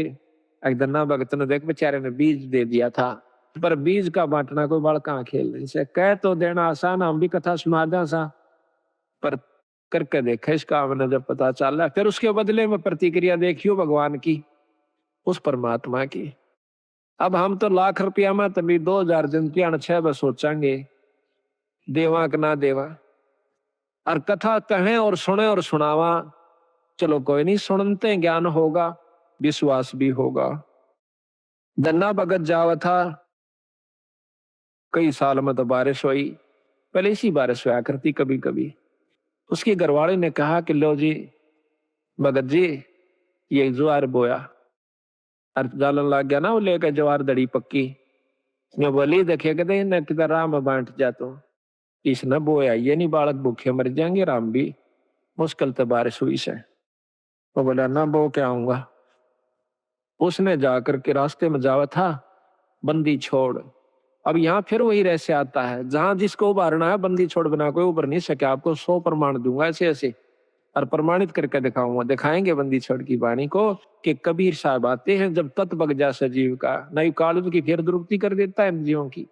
एक धना भगत ने देख बेचारे ने बीज दे दिया था, पर बीज का बांटना कोई बड़का खेल नहीं। से कह तो देना आसान, हम भी कथा सुना दें सा, पर करके देखे इसका हमने जब पता चला, फिर उसके बदले में प्रतिक्रिया देखियो भगवान की, उस परमात्मा की। अब हम तो लाख रुपया में तभी 2000 जनतियां 6 बस सोचेंगे देवा कि ना देवा। और कथा कहें और सुने और सुनावा, चलो कोई नहीं, सुनते ज्ञान होगा, विश्वास भी होगा। धन्ना भगत जावा था, कई साल में तो बारिश हुई, पहले इसी बारिश हुआ करती कभी कभी। उसकी घरवाली ने कहा कि लो जी भगत जी ये ज्वार बोया, और जालन लग गया ना, वो लेकर ज्वार दड़ी पक्की। मैं बोली देखे कहते न किधर राम बांट जा, तो इसने बोया ये नहीं, बालक भूखे मर जाएंगे, राम भी मुश्किल तो बारिश हुई से। वो बोला ना बो क्या आऊंगा। उसने जाकर के रास्ते में जावा था, बंदी छोड़। अब यहाँ फिर वही रहस्य आता है, जहां जिसको उभारना है बंदी छोड़ बना कोई उभर नहीं सके। आपको 100 प्रमाण दूंगा ऐसे ऐसे, और प्रमाणित करके दिखाऊंगा, दिखाएंगे बंदी छोड़ की वाणी को कि कबीर साहब आते हैं जब तत् बग जा सजीव का, नई काल की फिर दुरुक्ति कर देता है जीवों की।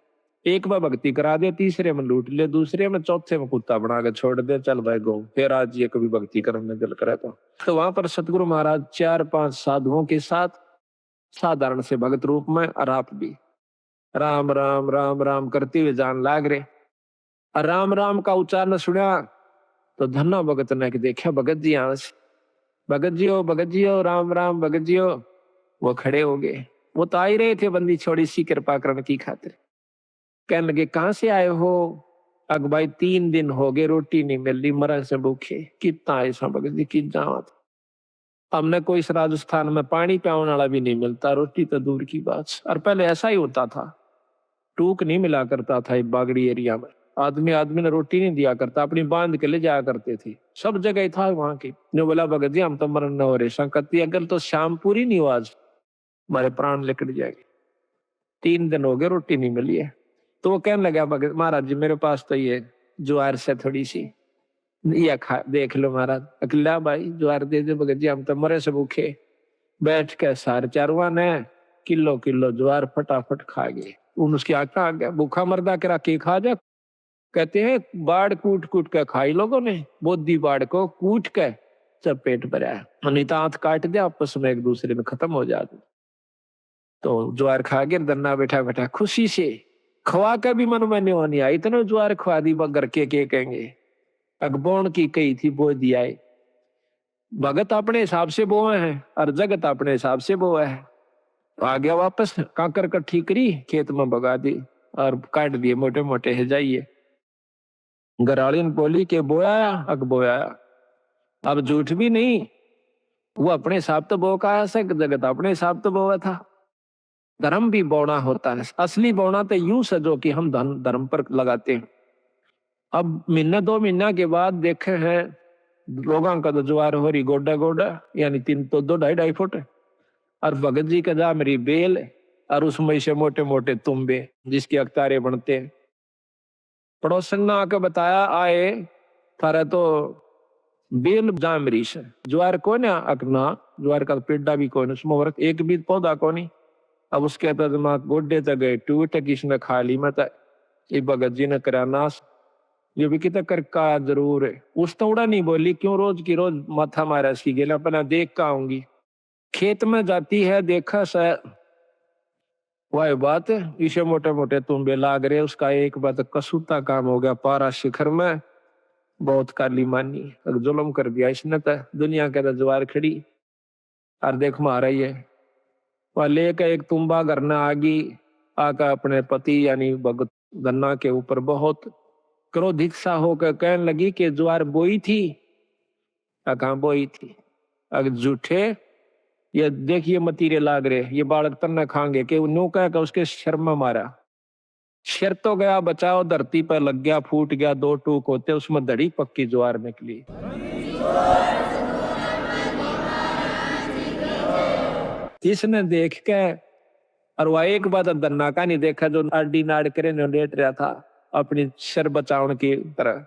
एक बार भक्ति करा दे, तीसरे में लूट ले, दूसरे में, चौथे में कुत्ता बना के छोड़ दे, चल भाई गो, फिर आज ये कभी भक्ति करने दिल करे तो वहां पर सतगुरु महाराज 4-5 साधुओं के साथ साधारण से भगत रूप में, और आप भी राम राम राम राम करते हुए जान लाग रहे। और राम राम का उच्चारण सुना तो धन्ना भगत ने देखा भगत जी यहां से, भगत जी हो, भगत जी हो, राम राम भगत जी हो। वो खड़े हो गए, वो तो आ ही रहे थे बंदी छोड़ी सी कृपा करने की खातिर। कहने लगे कहां से आए हो? अग भाई 3 दिन हो गए रोटी नहीं मिल रही, मरण से भूखे। कितना ऐसा भगत जी की जावत, हमने कोई इस राजस्थान में पानी पियाने वाला भी नहीं मिलता, रोटी तो दूर की बात। और पहले ऐसा ही होता था, टूक नहीं मिला करता था बागड़ी एरिया में, आदमी आदमी ने रोटी नहीं दिया करता, अपनी बांध के ले जाया करते थे, सब जगह था वहां की। जो बोला भगत जी हम तो मरण न हो रहे, संकती अगर तो शाम पूरी नहीं हो आज, हमारे प्राण निकल जाएंगे। 3 दिन हो गए रोटी नहीं मिली है। तो वो कहने लगा भगत महाराज जी मेरे पास तो ये ज्वार से थोड़ी सी या खा देख लो महाराज। अकेला भाई ज्वार दे दे भगत जी, हम तो मरे से भूखे। बैठ के सारे चारवा ने किलो किलो ज्वार फटाफट खा गए। उन उसकी आंखा आ गया, भूखा मर्दा करा के खा जा। कहते हैं बाढ़ कूट कूट के खाई लोगों ने, बोधी बाढ़ को कूट के सब पेट भरा, नहीं तो हाथ काट दे आपस में एक दूसरे में खत्म हो जाते। तो ज्वार खा गए, दन्ना बैठा बैठा खुशी से खवा का भी मन में नहीं आई, इतना ज्वार खवा दी बगर के कहेंगे। अगबोन की कही थी बो दिया, भगत अपने हिसाब से बोए हैं और जगत अपने हिसाब से बोए है। तो आ गया वापस, काकर कट्ठी करी, खेत में भगा दी और काट दिए मोटे मोटे है जाइए। घराली ने बोली के बोया अग बोया, अब झूठ भी नहीं, वो अपने हिसाब तो बो का है, जगत अपने हिसाब तो बोया था। धर्म भी बोना होता है, असली बोना तो यूं सजो कि हम धर्म पर लगाते हैं। अब महीना 2 महीना के बाद देखे हैं लोगों का तो ज्वार हो रही गोडा गोडा, यानी 3 तो 2 2.5 फुट। और भगत जी का जा मेरी बेल और उसमें से मोटे मोटे तुम्बे जिसके अखतारे बनते हैं। पड़ोसन ने आके बताया, आए थारा तो बेल जाम रीस है, ज्वार को ना अकना, ज्वार का पेड़ा भी कौन, उसमें और एक भी पौधा को नहीं। अब उसके बाद दिमाग गोड्डे तक गए, टूट किसने खा ली मत, ये भगत जी ने करा नाश। ये भी कितना कर का जरूर है, उस तो उड़ा नहीं बोली, क्यों रोज की रोज माथा मारा इसकी गेला, अपना देख का आऊंगी। खेत में जाती है, देखा सा वह बात है, इसे मोटे मोटे तुम्बे लाग रहे, उसका एक बात कसूता काम हो गया पारा शिखर में, बहुत काली मानी, जुल्म कर दिया इसने तो, दुनिया के तो ज्वार खड़ी और देख मारा ही है। वह लेकर एक तुम्बा घर न आगी, आका अपने पति यानी भगत गन्ना के ऊपर बहुत क्रोधित सा होकर कहने लगी कि ज्वार बोई थी, कहाँ बोई थी, अगर झूठे ये देखिए मतीरे लाग रहे, ये बालक तन्ने खाएंगे कि न्यू कह उसके शर्म में मारा, शर तो गया बचाओ, धरती पर लग गया, फूट गया, दो टूक होते, उसमें दड़ी पक्की ज्वार निकली। इसने देख के और वह एक बात दन्ना का नहीं देखा, जो आडी नाड़ करे लेट रहा था अपनी शर बचावन की तरह,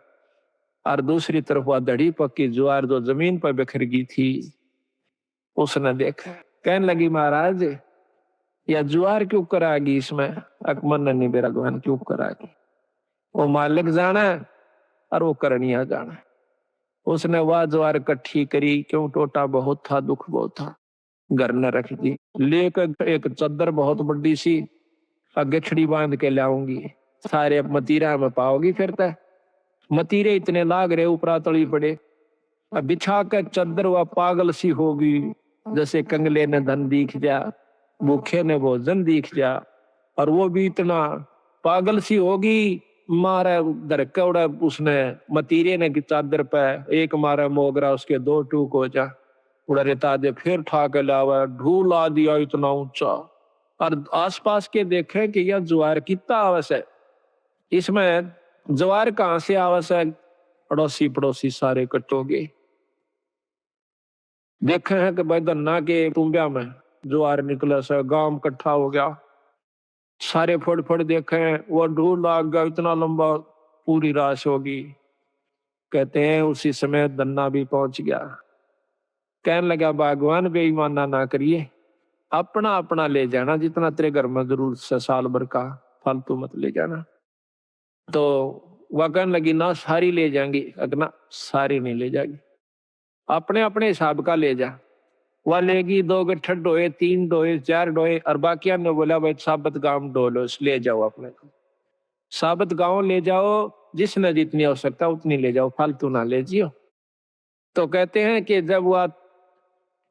और दूसरी तरफ वह दड़ी पक्की ज्वार जो जमीन पर बिखर गई थी, उसने देखा, कहने लगी महाराज या ज्वार क्यों करागी इसमें, अकमन नहीं बेरा भगवान क्यों करागी, वो मालिक जाना और वो करनिया जाना। उसने वह ज्वार इकट्ठी करी, क्यों टोटा बहुत था, दुख बहुत था, घर न रख दी, लेकर एक चद्दर बहुत बड़ी सी गठड़ी बांध के लाऊंगी, सारे मतीरा में पाओगी, फिर तक मतीरे इतने लाग रहे ऊपरा तली पड़े, बिछा कर चद्दर वह पागल सी होगी, जैसे कंगले ने धन दिख जा, भूखे ने भोजन दिख जा, और वो भी इतना पागल सी होगी, मारा धड़का उड़ा उसने मतीरे ने की चादर पे, एक मारा मोगरा उसके दो टूक हो जा, उड़ा रेता दे, फिर ठा के लावा, ढूल आ दिया इतना ऊंचा, और आसपास के देखे कि यह ज्वार कितना आवस है, इसमें ज्वार कहां से आवस है, पड़ोसी पड़ोसी सारे कटोगे, देखे हैं कि भाई धन्ना के तुम्बिया में ज्वार निकला सा, गांव इकट्ठा हो गया, सारे फड़ फड़ देखे हैं, वो ढूल लाग गया इतना लंबा, पूरी राश होगी। कहते हैं उसी समय धन्ना भी पहुंच गया, कहने लगा भगवान बेईमाना ना करिए, अपना अपना ले जाना, जितना तेरे घर में जरूरत से साल भर का, फालतू मत ले जाना। तो वह कहने लगी ना सारी ले जाएंगी, अगना सारी नहीं ले जाएगी, अपने अपने हिसाब का ले जा। वह लेगी, 2 गट्ठर डोए, 3 डोए, 4 डोए, और बाकिया ने बोला भाई साबत गांव डोलो, ले जाओ अपने को, साबत गांव ले जाओ, जिसने जितनी आवश्यकता उतनी ले जाओ, फालतू ना ले जियो। तो कहते हैं कि जब वह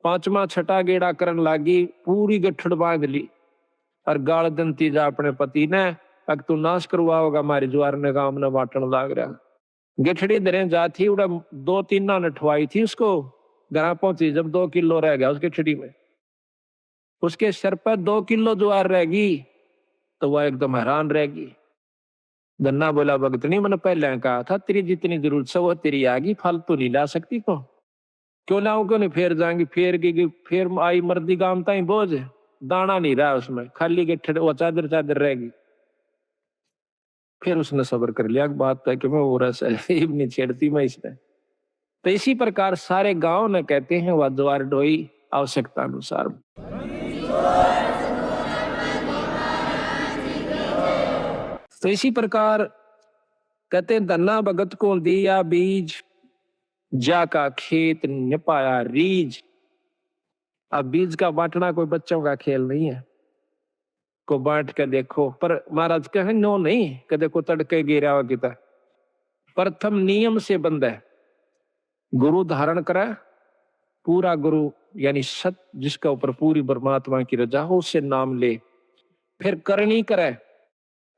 5वां छठा गेड़ा करन लागी, पूरी गठड़ बांध ली और गाल दंती जा अपने पति ने, अग तू नाश करवाओगा हमारे ज्वार ने, गांव ने बांटन लाग रहा। गठड़ी दरें जाती, उड़ा 2-3 ना नठवाई थी उसको, घर पहुंची जब 2 किलो रह गया उसके छड़ी में, उसके सर पर 2 किलो ज्वार रहेगी, तो वह एकदम हैरान रहेगी। गन्ना बोला भगतनी, मैंने पहले कहा था तेरी जितनी जरूरत है वो तेरी आगी, फालतू नहीं ला सकती, तो क्यों लाऊं, क्यों नहीं, फेर जाएंगी, फेर की फेर आई मर्दी गाम ताई बोझ, दाना नहीं रहा उसमें, खाली के वो चादर चादर रहेगी। फिर उसने सब्र कर लिया, बात है कि मैं वो रस नहीं छेड़ती मैं इसमें। तो इसी प्रकार सारे गांव ने कहते हैं वह ज्वार ढोई आवश्यकता अनुसार। तो इसी प्रकार कहते धन्ना भगत को दिया बीज, जाका खेत न पाया रीज। अब बीज का बांटना कोई बच्चों का खेल नहीं है, को बांट के देखो, पर महाराज कहे नो नहीं कि देखो तड़के गिरा हुआ किता, प्रथम नियम से बंद है, गुरु धारण करे, पूरा गुरु यानी सत जिसका ऊपर पूरी परमात्मा की रजा हो, उससे नाम ले, फिर करनी करे,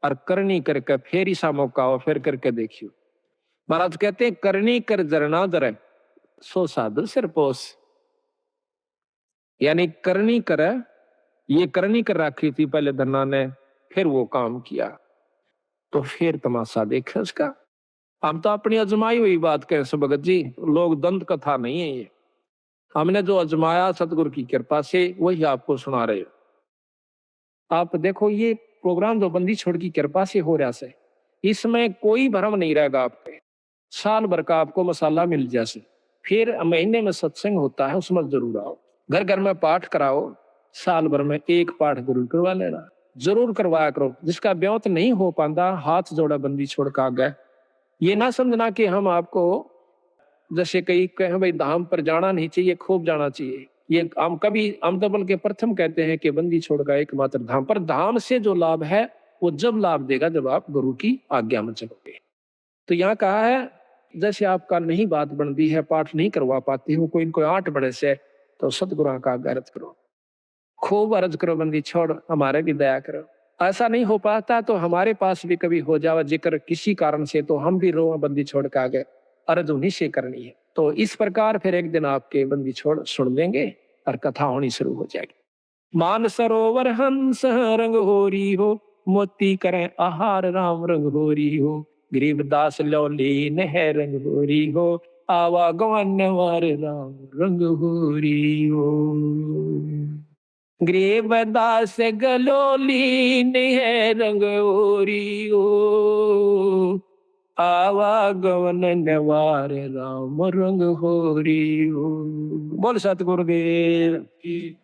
और करनी करके फिर ऐसा मौका हो फिर करके देखियो। महाराज कहते हैं करनी कर जरना दरे, सो साधु सिर पोस, यानी करनी करे, ये करनी कर रखी थी पहले धन्ना ने, फिर वो काम किया, तो फिर तमाशा देखे उसका। हम तो अपनी अजमाई हुई बात कहें भगत जी, लोग दंत कथा नहीं है ये, हमने जो अजमाया सतगुरु की कृपा से वही आपको सुना रहे। आप देखो ये प्रोग्राम जो बंदी छोड़ की कृपा से हो रहा है, इसमें कोई भ्रम नहीं रहेगा आपके। साल भर का आपको मसाला मिल जैसे, फिर महीने में सत्संग होता है, उसमें जरूर आओ। घर घर में पाठ कराओ, साल भर में एक पाठ जरूर करवा लेना, जरूर करवाया करो। जिसका ब्योत नहीं हो पाता, हाथ जोड़ा बंदी छोड़ का गए। ये ना समझना कि हम आपको जैसे कई कहें भाई धाम पर जाना नहीं चाहिए, खूब जाना चाहिए। ये हम तो बल्कि प्रथम कहते हैं कि बंदी छोड़ का एकमात्र धाम, पर धाम से जो लाभ है वो जब लाभ देगा जब आप गुरु की आज्ञा में चलोगे। तो यहाँ कहा है जैसे आपका नहीं बात बनती है, पाठ नहीं करवा पाती हो, कोई इनको 8 बड़े से, तो सतगुरु का अर्ज करो, खूब अर्ज करो, बंदी छोड़ हमारे भी दया करो। ऐसा नहीं हो पाता तो हमारे पास भी कभी हो जावा जिक्र किसी कारण से, तो हम भी रो बंदी छोड़ के आगे अर्ज उन्हीं से करनी है। तो इस प्रकार फिर एक दिन आपके बंदी छोड़ सुन लेंगे और कथा होनी शुरू हो जाएगी। मान सरोवर हंस रंग होरी हो, मोती करें आहार राम रंग होरी हो, गरीबदास लौलीन है रंग होरी हो, आवा गवन वार राम रंग होरी हो। गरीबदास गलोलीन है रंग होरी हो, आवागमन नवार राम रंग होरी हो। बोल सतगुरुदेव की।